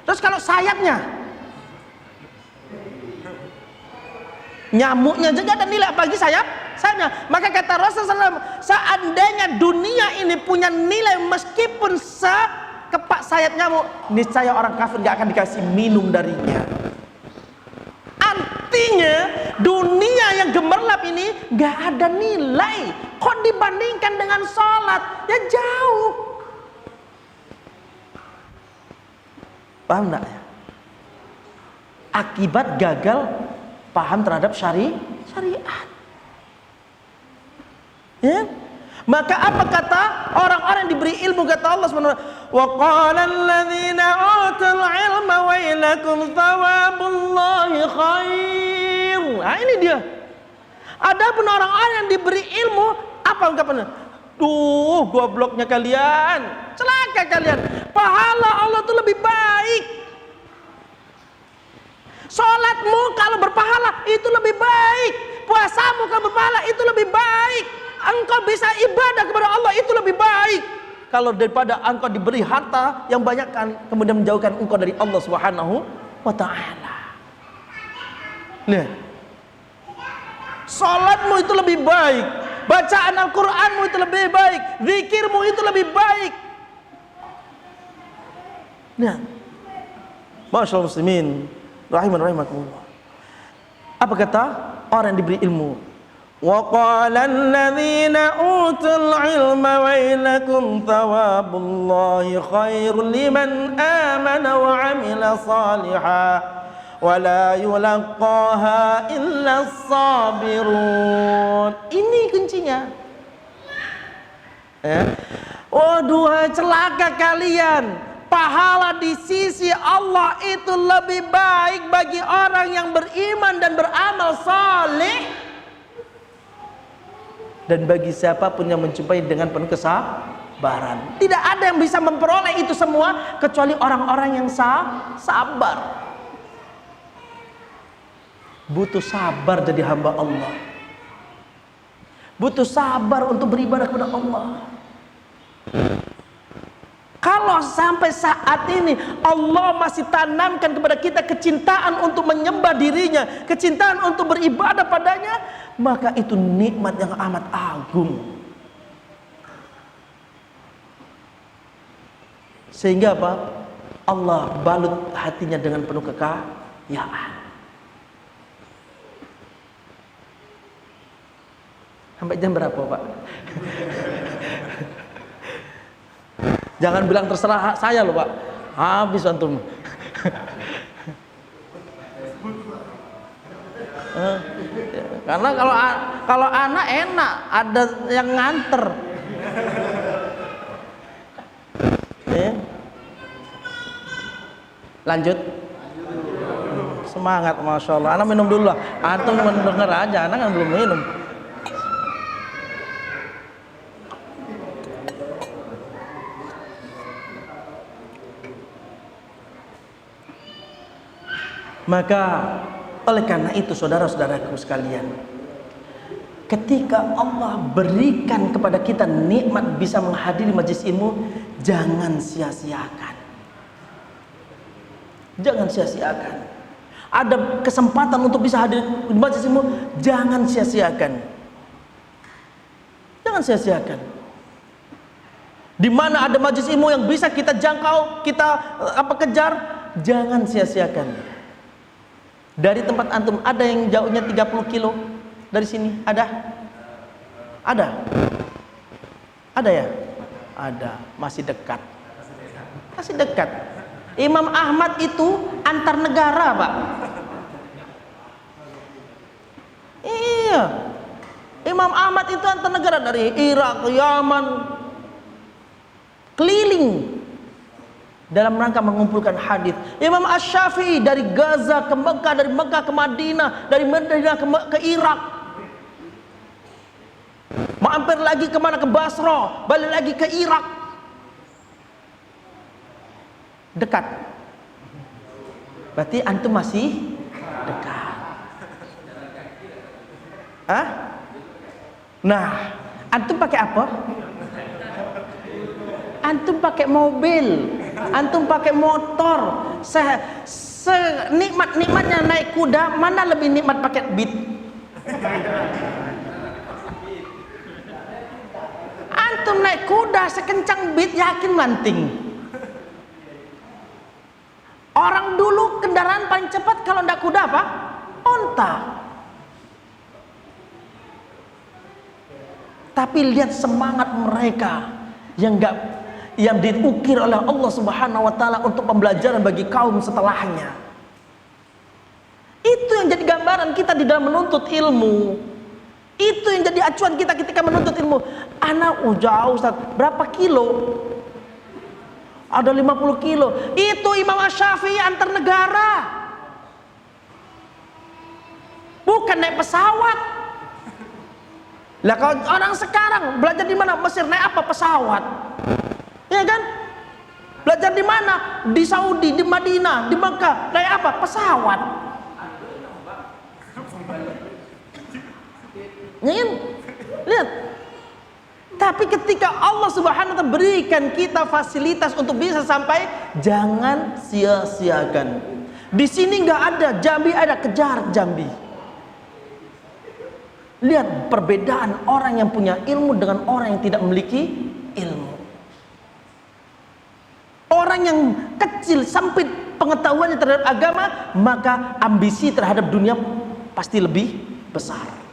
Terus kalau sayapnya, nyamuknya juga ada nilai, apalagi sayapnya. Maka kata Rasulullah SAW, seandainya dunia ini punya nilai meskipun sekepak sayap nyamuk, niscaya orang kafir gak akan dikasih minum darinya. Artinya dunia yang gemerlap ini gak ada nilai. Kok dibandingkan dengan sholat? Ya jauh. Paham gak ya? Akibat gagal paham terhadap syariat. Ya? Maka apa kata orang-orang yang diberi ilmu? Kata Allah SWT, wa qala alladhina utul ilma wailakum thawabullahi khair. Nah ini dia. Adapun orang-orang yang diberi ilmu, apa ungkapannya? Duh, gobloknya kalian, celaka kalian, pahala Allah itu lebih baik. Sholatmu kalau berpahala itu lebih baik, puasamu kalau berpahala itu lebih baik, engkau bisa ibadah kepada Allah itu lebih baik, kalau daripada engkau diberi harta yang banyak kan kemudian menjauhkan engkau dari Allah Subhanahu wa ta'ala. Lihat, sholatmu itu lebih baik, bacaan Al-Quranmu itu lebih baik, zikirmu itu lebih baik. Nah, masyaallah muslimin rahimakumullah. Apa kata orang yang diberi ilmu? Wa qala alladhina utul ilma wailakum thawabullahi khairul liman amana wa amila salihan wa la yulaqaha illa sabirun. Ini kuncinya. Ya. Waduh, celaka kalian. Pahala di sisi Allah itu lebih baik bagi orang yang beriman dan beramal saleh, dan bagi siapapun yang menjumpai dengan penuh kesabaran. Tidak ada yang bisa memperoleh itu semua kecuali orang-orang yang sabar. Butuh sabar jadi hamba Allah. Butuh sabar untuk beribadah kepada Allah. Kalau sampai saat ini Allah masih tanamkan kepada kita kecintaan untuk menyembah dirinya, kecintaan untuk beribadah padanya, maka itu nikmat yang amat agung. Sehingga apa? Allah balut hatinya dengan penuh kekayaan. Sampai jam berapa, Pak? Jangan bilang terserah saya loh, Pak. Habis antum. Karena kalau anak enak, ada yang nganter. Lanjut. Semangat, masya Allah. Anak minum dulu lah. Antum mendengar aja, anak kan belum minum. Maka oleh karena itu saudara-saudaraku sekalian, ketika Allah berikan kepada kita nikmat bisa menghadiri majelis ilmu, jangan sia-siakan. Jangan sia-siakan. Ada kesempatan untuk bisa hadir di majelis ilmu, jangan sia-siakan. Jangan sia-siakan. Di mana ada majelis ilmu yang bisa kita jangkau, kita kejar, jangan sia-siakan. Dari tempat antum ada yang jauhnya 30 kilo dari sini? Ada? Ada? Ada ya? Ada, masih dekat. Masih dekat. Imam Ahmad itu antar negara, Pak. Iya. Imam Ahmad itu antar negara, dari Irak ke Yaman, keliling dalam rangka mengumpulkan hadis. Imam Asy-Syafi'i dari Gaza ke Mekah, dari Mekah ke Madinah, dari Madinah ke Irak, mampir lagi kemana, ke Basra, balik lagi ke Irak. Dekat. Berarti antum masih dekat. Hah? Nah, antum pakai apa? Antum pakai mobil, antum pakai motor, senikmat-nikmatnya naik kuda, mana lebih nikmat pakai beat? Antum naik kuda sekencang beat, yakin manting. Orang dulu kendaraan paling cepat kalau ndak kuda apa? Onta. Tapi lihat semangat mereka yang diukir oleh Allah Subhanahu wa taala untuk pembelajaran bagi kaum setelahnya. Itu yang jadi gambaran kita di dalam menuntut ilmu. Itu yang jadi acuan kita ketika menuntut ilmu. Anak jauh Ustaz, berapa kilo? Ada 50 kilo. Itu Imam Asy-Syafi'i antar negara. Bukan naik pesawat. Lah kalau orang sekarang belajar di mana? Mesir naik apa? Pesawat. Ya kan? Belajar di mana? Di Saudi, di Madinah, di Mekah. Naik apa? Pesawat. Lihat. Tapi ketika Allah Subhanahu wa taala berikan kita fasilitas untuk bisa sampai, jangan sia-siakan. Di sini nggak ada, Jambi ada, kejar Jambi. Lihat perbedaan orang yang punya ilmu dengan orang yang tidak memiliki ilmu. Orang yang kecil sempit pengetahuannya terhadap agama, maka ambisi terhadap dunia pasti lebih besar.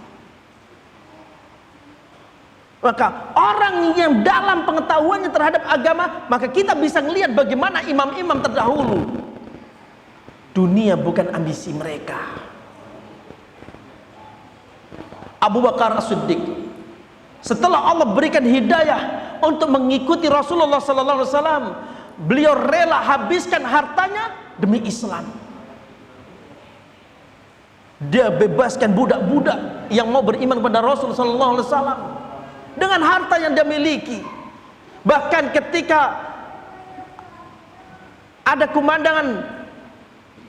Maka orang yang dalam pengetahuannya terhadap agama, maka kita bisa melihat bagaimana imam-imam terdahulu. Dunia bukan ambisi mereka. Abu Bakar As-Siddiq, setelah Allah berikan hidayah untuk mengikuti Rasulullah sallallahu alaihi wasallam, beliau rela habiskan hartanya demi Islam. Dia bebaskan budak-budak yang mau beriman kepada Rasul sallallahu alaihi wasallam dengan harta yang dia miliki. Bahkan ketika ada kumandangan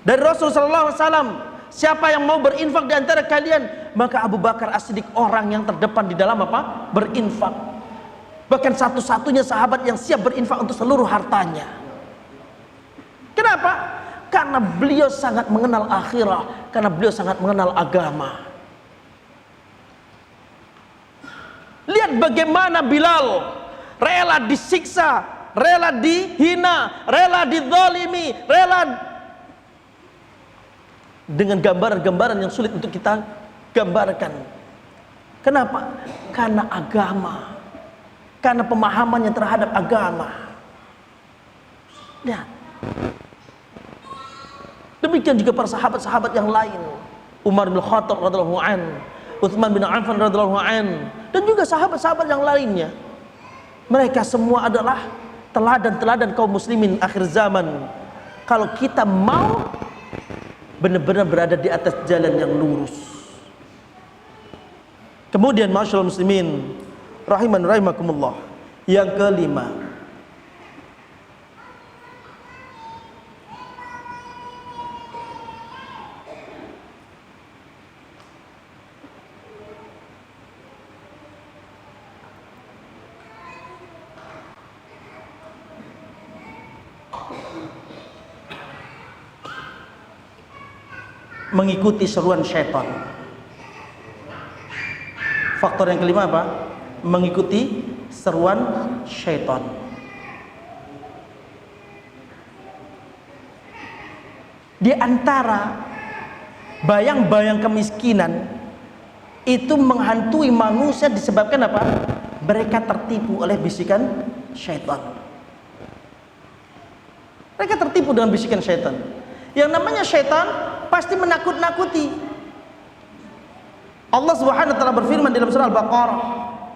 dari Rasul sallallahu alaihi wasallam, siapa yang mau berinfak di antara kalian? Maka Abu Bakar As-Siddiq orang yang terdepan di dalam apa? Berinfak. Bahkan satu-satunya sahabat yang siap berinfak untuk seluruh hartanya. Kenapa? Karena beliau sangat mengenal akhirah, karena beliau sangat mengenal agama. Lihat bagaimana Bilal rela disiksa, rela dihina, rela dizalimi, rela dengan gambaran-gambaran yang sulit untuk kita gambarkan. Kenapa? Karena agama, karena pemahamannya terhadap agama. Lihat. Demikian juga para sahabat-sahabat yang lain, Umar bin Khattab radhiyallahu an, Utsman bin Affan radhiyallahu an, dan juga sahabat-sahabat yang lainnya. Mereka semua adalah teladan-teladan kaum muslimin akhir zaman. Kalau kita mau benar-benar berada di atas jalan yang lurus. Kemudian masyaallah muslimin rahiman rahimakumullah, yang kelima, mengikuti seruan syaitan. Faktor yang kelima apa? Mengikuti seruan syaitan. Di antara bayang-bayang kemiskinan itu menghantui manusia disebabkan apa? Mereka tertipu oleh bisikan syaitan. Mereka tertipu dengan bisikan syaitan. Yang namanya syaitan pasti menakut-nakuti. Allah Subhanahu wa taala berfirman dalam surah Al-Baqarah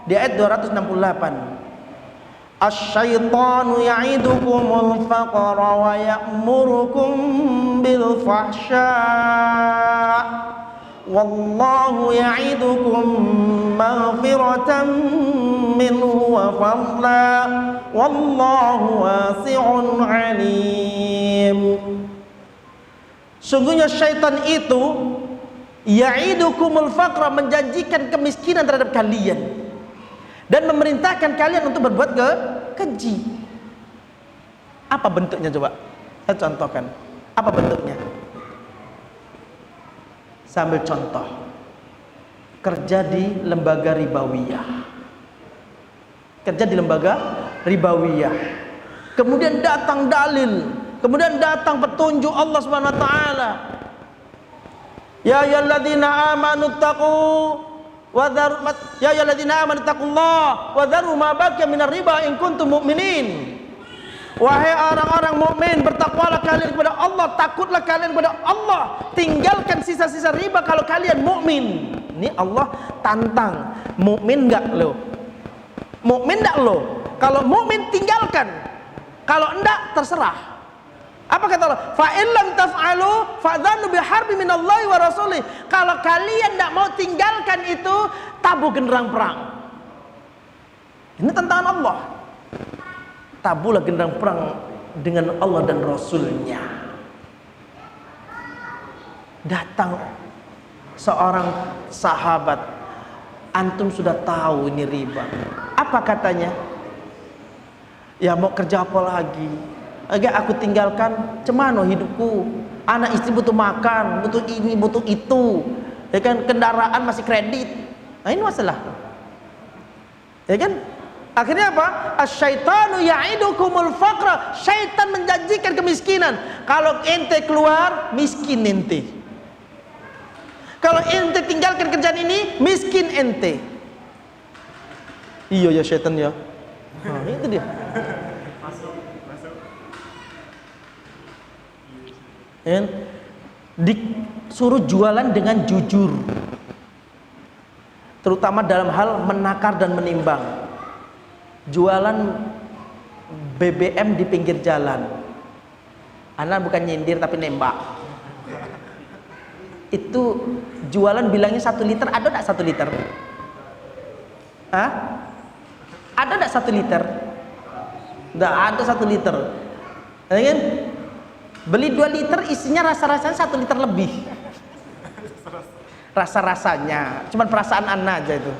di ayat 268. Asy-syaitanu ya'idukumul faqra wa ya'murukum bil fahsya' wallahu ya'idukum maghfiratan minhu wa fadla wallahu wasi'un 'alim. Sungguhnya syaitan itu ya'idukumul faqra, menjanjikan kemiskinan terhadap kalian dan memerintahkan kalian untuk berbuat keji. Apa bentuknya coba? Saya contohkan. Apa bentuknya? Sambil contoh. Kerja di lembaga ribawiyah. Kerja di lembaga ribawiyah. Kemudian datang dalil, kemudian datang petunjuk Allah Subhanahu wa taala. Ya ayyuhalladzina amanu taqu wa dharu ya ayyuhalladzina amanu taqullaha wa dharu ma baqiya minar riba in kuntum mu'minin. Wahai orang-orang mukmin, bertakwalah kalian kepada Allah, takutlah kalian kepada Allah, tinggalkan sisa-sisa riba kalau kalian mukmin. Ini Allah tantang. Mukmin enggak lo? Mukmin enggak lo? Kalau mukmin tinggalkan. Kalau enggak terserah. Apa kata Allah? Fa in lam taf'alu fa'dhanu biharbi minallahi wa rasulih. Kalau kalian enggak mau tinggalkan itu, tabuh genderang perang. Ini tantangan Allah. Tabuhlah genderang perang dengan Allah dan Rasulnya. Datang seorang sahabat, antum sudah tahu ini riba. Apa katanya? Ya mau kerja apa lagi? Agak aku tinggalkan, cemano hidupku. Anak istri butuh makan, butuh ini, butuh itu. Ya kan, kendaraan masih kredit. Nah ini masalah. Ya kan? Akhirnya apa? Asyaitanu ya'idukumul faqra. Syaitan menjanjikan kemiskinan. Kalau ente keluar, miskin ente. Kalau ente tinggalkan kerjaan ini, miskin ente. Iya ya syaitan ya. Nah, itu dia. Disuruh jualan dengan jujur, terutama dalam hal menakar dan menimbang. Jualan BBM di pinggir jalan, anak bukan nyindir tapi nembak. Itu jualan bilangnya 1 liter, ada enggak 1 liter? Hah? Ada enggak 1 liter? Enggak ada 1 liter. Ya kan? Beli 2 liter isinya rasa-rasanya 1 liter lebih. Rasa-rasanya, cuman perasaan anak aja itu.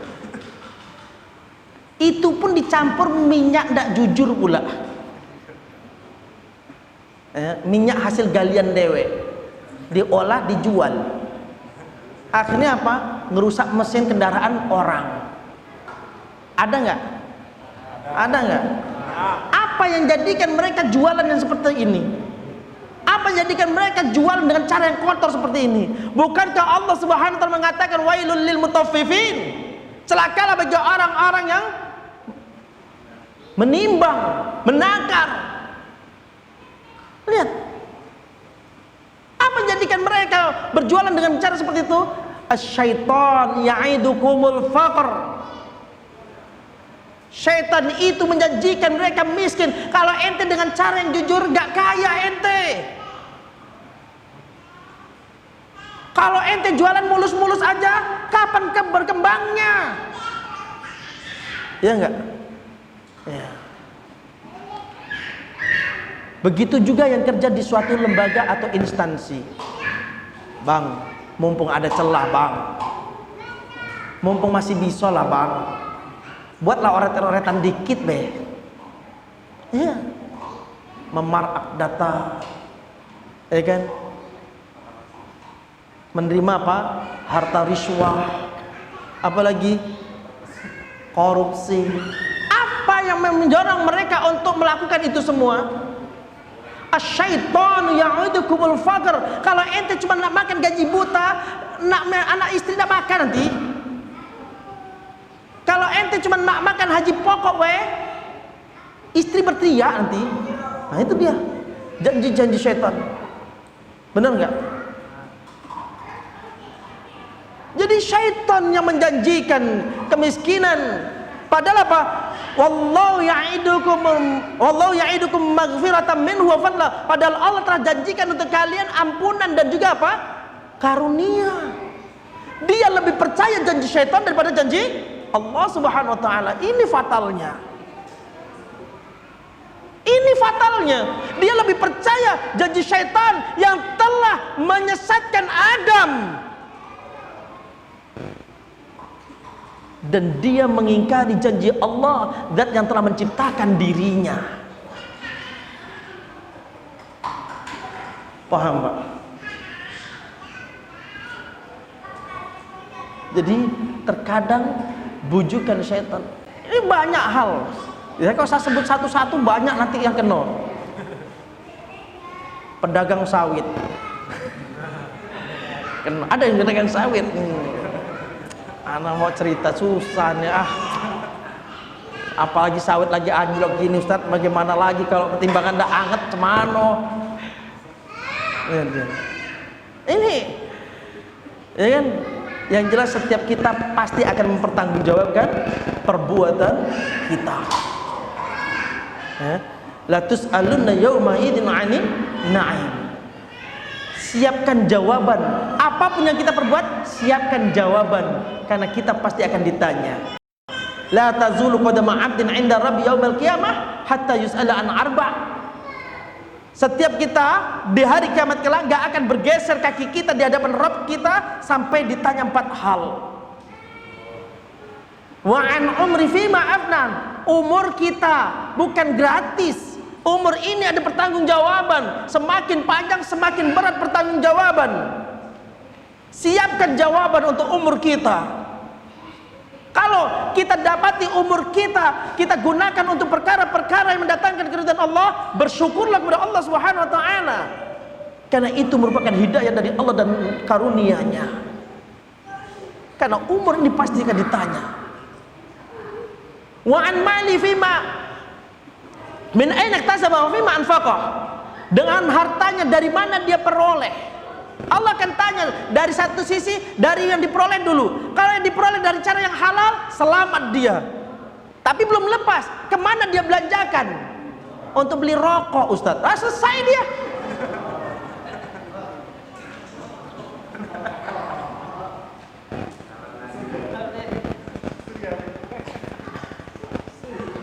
Itu pun dicampur minyak ndak jujur pula. Minyak hasil galian dewek, diolah dijual. Akhirnya apa? Ngerusak mesin kendaraan orang. Ada nggak? Ada nggak? Apa yang jadikan mereka jualan yang seperti ini? Apa yang jadikan mereka jualan dengan cara yang kotor seperti ini? Bukankah Allah Subhanahu wa taala mengatakan wailul lil mutaffifin? Celakalah bagi orang-orang yang menimbang, menakar. Lihat. Apa yang jadikan mereka berjualan dengan cara seperti itu? Asyaitan ya'idukumul faqr. Syaitan itu menjanjikan mereka miskin. Kalau ente dengan cara yang jujur gak kaya ente. Kalau ente jualan mulus-mulus aja, kapan berkembangnya? Ya enggak? Ya. Begitu juga yang kerja di suatu lembaga atau instansi. Bang, mumpung ada celah bang, mumpung masih bisa lah bang, buatlah oret-oretan dikit be. Iya. Memarkup data, ya kan? Menerima apa? Harta riswah, apalagi korupsi. Apa yang mendorong mereka untuk melakukan itu semua? Asyaitanu ya'idukumul faqr. Kalau ente cuma nak makan gaji buta, anak istri nak makan nanti. Kalau ente cuma nak makan haji pokok istri berteriak nanti. Nah itu dia janji-janji syaitan. Benar nggak? Jadi syaitan yang menjanjikan kemiskinan. Padahal apa? Wallahu ya'idukum maghfiratan minhu wa fadla. Padahal Allah telah janjikan untuk kalian ampunan dan juga apa? Karunia. Dia lebih percaya janji syaitan daripada janji Allah Subhanahu wa taala. Ini fatalnya. Ini fatalnya. Dia lebih percaya janji syaitan yang telah menyesatkan Adam. Dan dia mengingkari janji Allah, zat yang telah menciptakan dirinya. Paham Pak? Jadi terkadang bujukan setan ini banyak hal. Ya kalau saya sebut satu-satu banyak nanti yang kena. Pedagang sawit. Ada yang pedagang sawit. Anak mau cerita susah nih apalagi sawit lagi anjlok gini Ustaz, bagaimana lagi kalau pertimbangan dah anget cemano. Ini ya kan, yang jelas setiap kita pasti akan mempertanggungjawabkan perbuatan kita. La tus'alunna yawma idzin 'anil na'im. Siapkan jawaban apapun yang kita perbuat, siapkan jawaban karena kita pasti akan ditanya. La tazulu qadama 'abdin 'inda rabbi yaumil qiyamah hatta yus'ala an arba'. Setiap kita di hari kiamat kelak enggak akan bergeser kaki kita di hadapan Rabb kita sampai ditanya 4 hal. Wa an umri fima afnan. Umur kita bukan gratis. Umur ini ada pertanggungjawaban. Semakin panjang semakin berat pertanggungjawaban. Siapkan jawaban untuk umur kita. Kalau kita dapati umur kita gunakan untuk perkara-perkara yang mendatangkan keridhaan Allah, bersyukurlah kepada Allah Subhanahu wa taala. Karena itu merupakan hidayah dari Allah dan karunia-Nya. Karena umur ini pasti akan ditanya. Wa an mali fima min aina iktasaba wa fima anfaqah. Dengan hartanya dari mana dia peroleh. Allah akan tanya dari satu sisi dari yang diperoleh dulu. Kalau yang diperoleh dari cara yang halal, selamat dia. Tapi belum lepas, kemana dia belanjakan? Untuk beli rokok Ustaz. Selesai dia.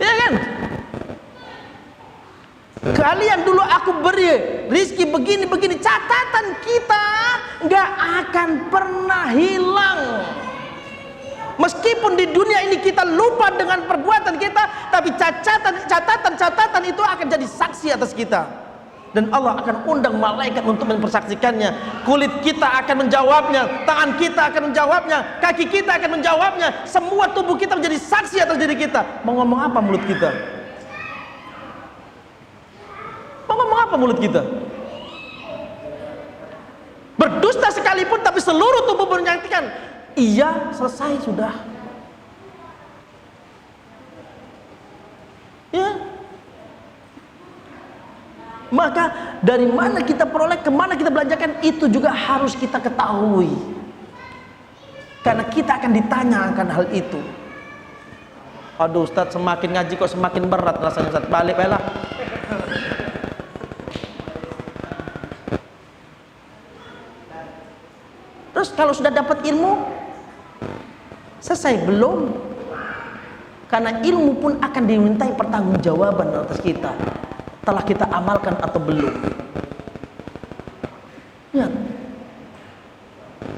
Ya kan? Kalian dulu aku beri rizki begini-begini. Catatan kita nggak akan pernah hilang. Meskipun di dunia ini kita lupa dengan perbuatan kita, tapi catatan itu akan jadi saksi atas kita. Dan Allah akan undang malaikat untuk mempersaksikannya. Kulit kita akan menjawabnya, tangan kita akan menjawabnya, kaki kita akan menjawabnya. Semua tubuh kita menjadi saksi atas diri kita. Mau ngomong apa mulut kita? Mau ngomong apa mulut kita? Berdusta sekalipun tapi seluruh tubuh menyaksikan, iya, selesai sudah. Ya. Maka dari mana kita peroleh, kemana kita belanjakan, itu juga harus kita ketahui. Karena kita akan ditanya akan hal itu. Aduh Ustaz, semakin ngaji kok semakin berat rasanya Ustaz. Balik lah. Terus kalau sudah dapat ilmu, selesai belum? Karena ilmu pun akan dimintai pertanggungjawaban atas kita. Telah kita amalkan atau belum? Ya.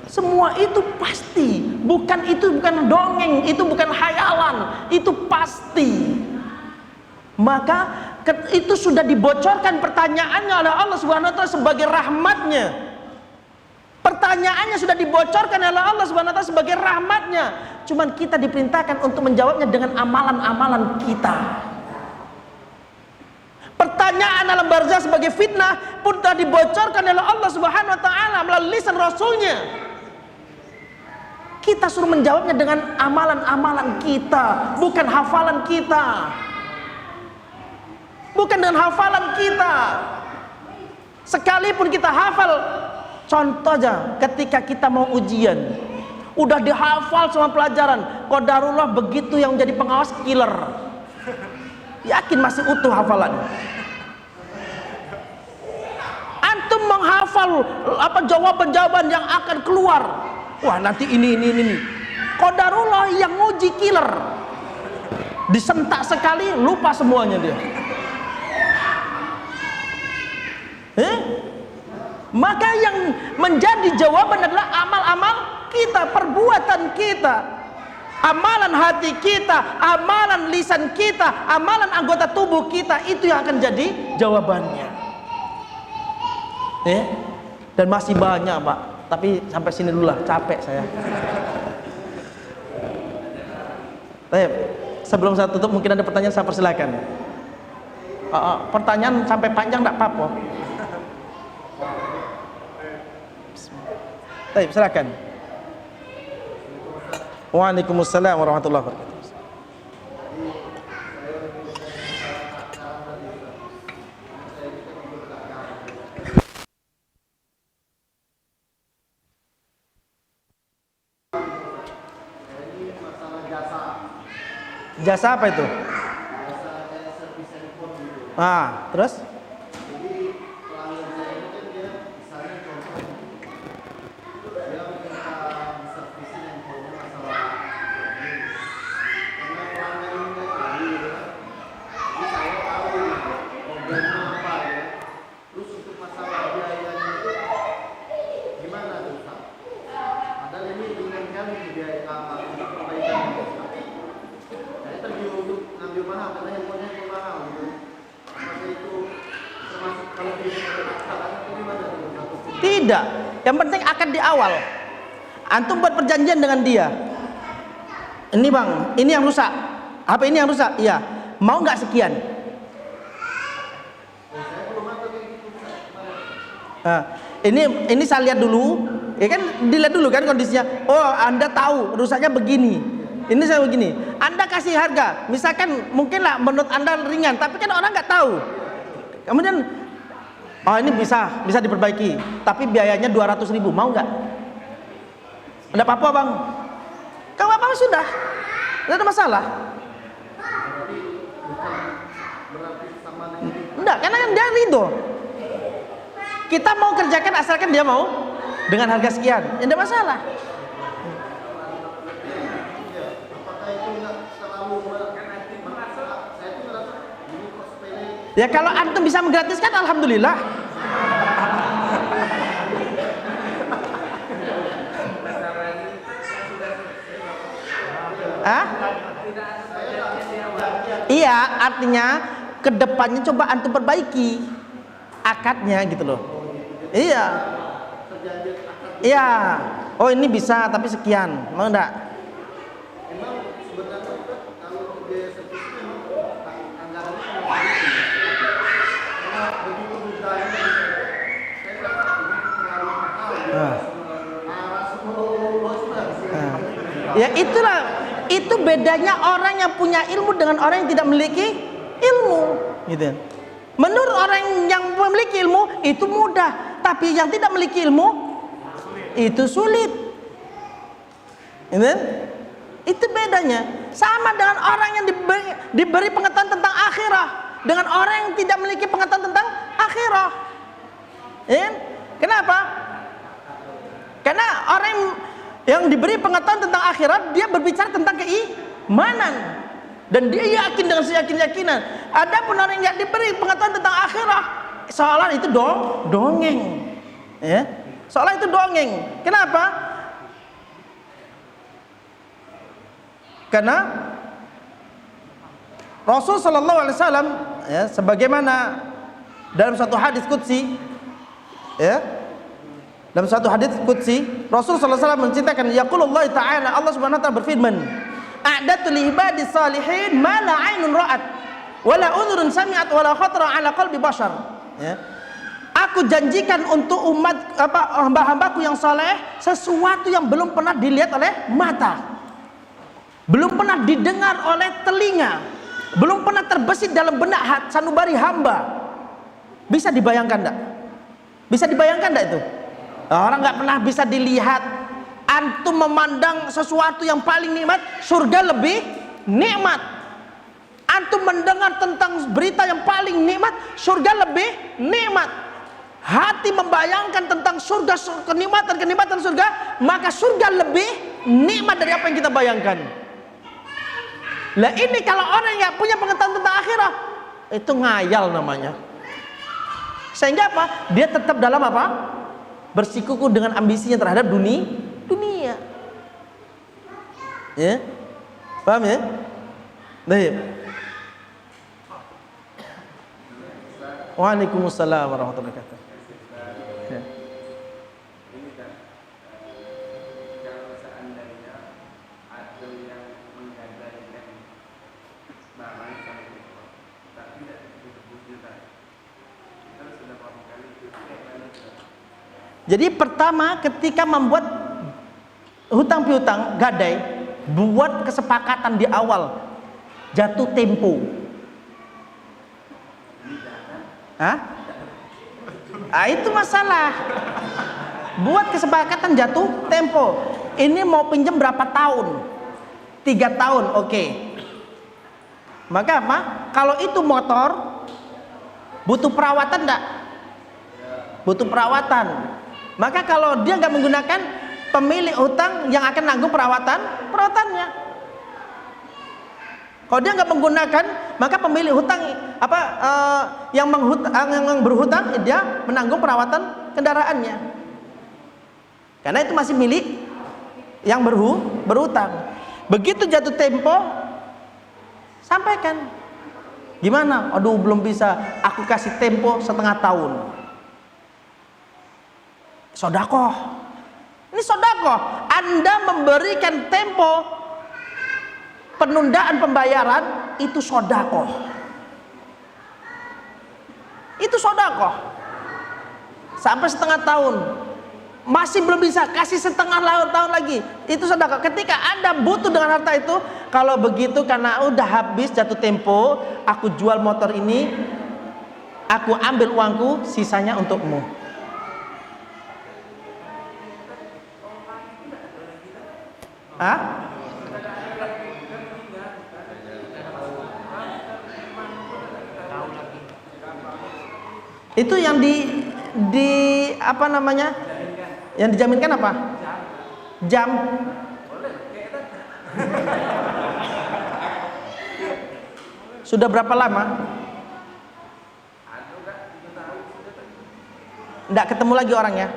Semua itu pasti. Itu bukan dongeng, itu bukan hayalan, itu pasti. Maka itu sudah dibocorkan pertanyaannya oleh Allah Subhanahu wa taala sebagai rahmatnya. Pertanyaannya sudah dibocorkan oleh Allah Subhanahu wa taala sebagai rahmatnya. Cuman kita diperintahkan untuk menjawabnya dengan amalan-amalan kita. Pertanyaan alam barzah sebagai fitnah pun telah dibocorkan oleh Allah Subhanahu wa taala melalui lisan Rasulnya. Kita suruh menjawabnya dengan amalan-amalan kita, bukan hafalan kita. Bukan dengan hafalan kita. Sekalipun kita hafal, contoh aja ketika kita mau ujian, udah dihafal semua pelajaran, qadarullah begitu yang menjadi pengawas killer. Yakin masih utuh hafalan? Antum menghafal jawaban-jawaban yang akan keluar. Wah, nanti ini. Qadarullah yang nguji killer. Disentak sekali lupa semuanya dia. Maka yang menjadi jawaban adalah amal-amal kita, perbuatan kita, amalan hati kita, amalan lisan kita, amalan anggota tubuh kita, itu yang akan jadi jawabannya. Ya. Dan masih banyak, Pak. Tapi sampai sini dulu lah, capek saya. Baik. Sebelum saya tutup mungkin ada pertanyaan, saya persilakan. Pertanyaan sampai panjang enggak apa-apa. Baik, silakan. Waalaikumsalam warahmatullahi wabarakatuh. Jasa apa itu? Terus? Tidak. Yang penting akad di awal. Antum buat perjanjian dengan dia. Ini bang, ini yang rusak. Apa ini yang rusak? Iya. Mau nggak sekian? Ini saya lihat dulu. Ya kan, dilihat dulu kan kondisinya. Oh, Anda tahu rusaknya begini. Ini saya begini. Anda kasih harga. Misalkan mungkin lah menurut Anda ringan, tapi kan orang nggak tahu. Kemudian, oh ini bisa diperbaiki, tapi biayanya 200.000, mau nggak? Ada apa-apa bang? Kalau apa sudah, tidak ada masalah. Enggak, karena kan dia ridho. Kita mau kerjakan asalkan dia mau dengan harga sekian, tidak ada masalah. Ya kalau antum bisa menggratiskan, alhamdulillah. Iya, artinya kedepannya coba antum perbaiki akadnya gitu loh. Iya. Iya. Oh ini bisa tapi sekian, mau enggak? Ya itulah, itu bedanya orang yang punya ilmu dengan orang yang tidak memiliki ilmu, gitu. Menurut orang yang memiliki ilmu itu mudah, tapi yang tidak memiliki ilmu itu sulit. Gitu? Itu bedanya. Sama dengan orang yang diberi pengetahuan tentang akhirah dengan orang yang tidak memiliki pengetahuan tentang akhirah. Kenapa? Karena orang yang diberi pengetahuan tentang akhirat, dia berbicara tentang keimanan dan dia yakin dengan seyakin-yakinan. Adapun orang yang diberi pengetahuan tentang akhirat, seolah itu dongeng, ya, seolah itu dongeng. Kenapa? Karena Rasul Sallallahu Alaihi Wasallam, ya, sebagaimana dalam satu hadis qudsi, ya, dalam satu hadis qudsi Rasul sallallahu alaihi wasallam menceritakan, yaqulullah ta'ala, Allah Subhanahu wa taala berfirman, a'datu li ibadis salihin ma la 'ainun ra'at wa la udhurun sami'at wa la khatara 'ala qalbi bashar. Ya. Aku janjikan untuk umat hamba-hambaku yang saleh sesuatu yang belum pernah dilihat oleh mata, belum pernah didengar oleh telinga, belum pernah terbesit dalam benak sanubari hamba. Bisa dibayangkan enggak? Bisa dibayangkan enggak itu? Orang nggak pernah bisa dilihat. Antum memandang sesuatu yang paling nikmat, surga lebih nikmat. Antum mendengar tentang berita yang paling nikmat, surga lebih nikmat. Hati membayangkan tentang surga, kenikmatan surga, maka surga lebih nikmat dari apa yang kita bayangkan. Lah ini kalau orang yang punya pengetahuan tentang akhirat, itu ngayal namanya. Sehingga apa? Dia tetap dalam apa? Bersikukuh dengan ambisinya terhadap dunia. Ya, paham ya? Baik. Waalaikumsalam warahmatullahi wabarakatuh. Jadi pertama ketika membuat hutang piutang gadai, buat kesepakatan di awal, jatuh tempo. Hah? Ah, itu masalah. Buat kesepakatan jatuh tempo. Ini mau pinjam berapa tahun? 3 tahun, oke. Maka apa? Kalau itu motor, butuh perawatan enggak? Butuh perawatan. Maka kalau dia nggak menggunakan, pemilik hutang yang akan nanggung perawatannya. Kalau dia nggak menggunakan, maka pemilik hutang yang berhutang dia menanggung perawatan kendaraannya. Karena itu masih milik yang berhutang. Begitu jatuh tempo, sampaikan. Gimana? Aduh, belum bisa. Aku kasih tempo setengah tahun. Sodakoh. Ini sodakoh. Anda memberikan tempo penundaan pembayaran, itu sodakoh. Itu sodakoh. Sampai setengah tahun masih belum bisa, kasih setengah tahun lagi, itu sodakoh. Ketika Anda butuh dengan harta itu, kalau begitu karena udah habis jatuh tempo, aku jual motor ini, aku ambil uangku, sisanya untukmu. Hah? Itu yang di apa namanya? Yang dijaminkan apa? Jam. Sudah berapa lama? Nggak ketemu lagi orangnya.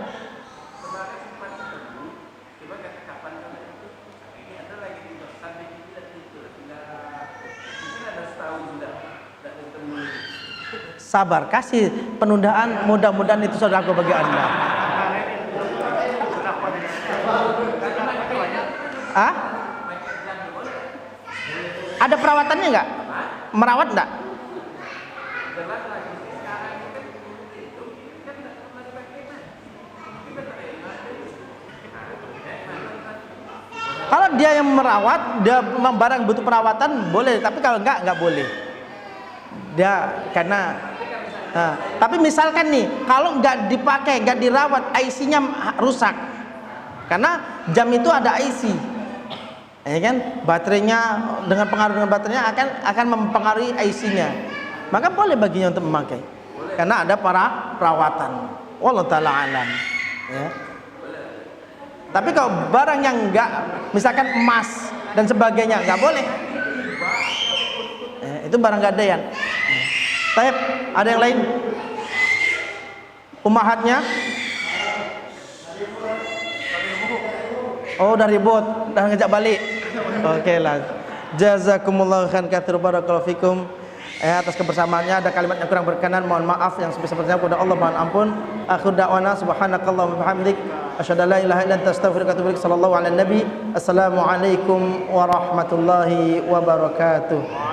Sabar, kasih penundaan, mudah-mudahan itu sedekah bagi Anda. Ah? Ada perawatannya nggak? Merawat nggak? Kalau dia yang merawat, dia barang butuh perawatan, boleh. Tapi kalau nggak boleh. Dia karena tapi misalkan nih, kalau nggak dipakai, nggak dirawat, IC-nya rusak. Karena jam itu ada IC, ya kan? Baterainya dengan pengaruh dengan baterainya akan mempengaruhi IC-nya. Maka boleh baginya untuk memakai, karena ada para perawatan. Wallahu taala alam. Ya. Tapi kalau barang yang nggak, misalkan emas dan sebagainya, nggak boleh. Itu barang gadaian. Taib, ada yang lain? Umahatnya? Oh, udah ribut, udah ngejak balik. Oke lah. Jazakumullah khairan katsir, barakallahu fikum. Atas kebersamaannya ada kalimat yang kurang berkenan, mohon maaf. Yang sebesar-besarnya kepada Allah mohon ampun. Akhir da'wana subhanakallahumma wa bihamdik asyhadu an la ilaha illa anta astaghfiruka wa atubu ilaik. Sallallahu ala nabi. Assalamualaikum warahmatullahi wabarakatuh.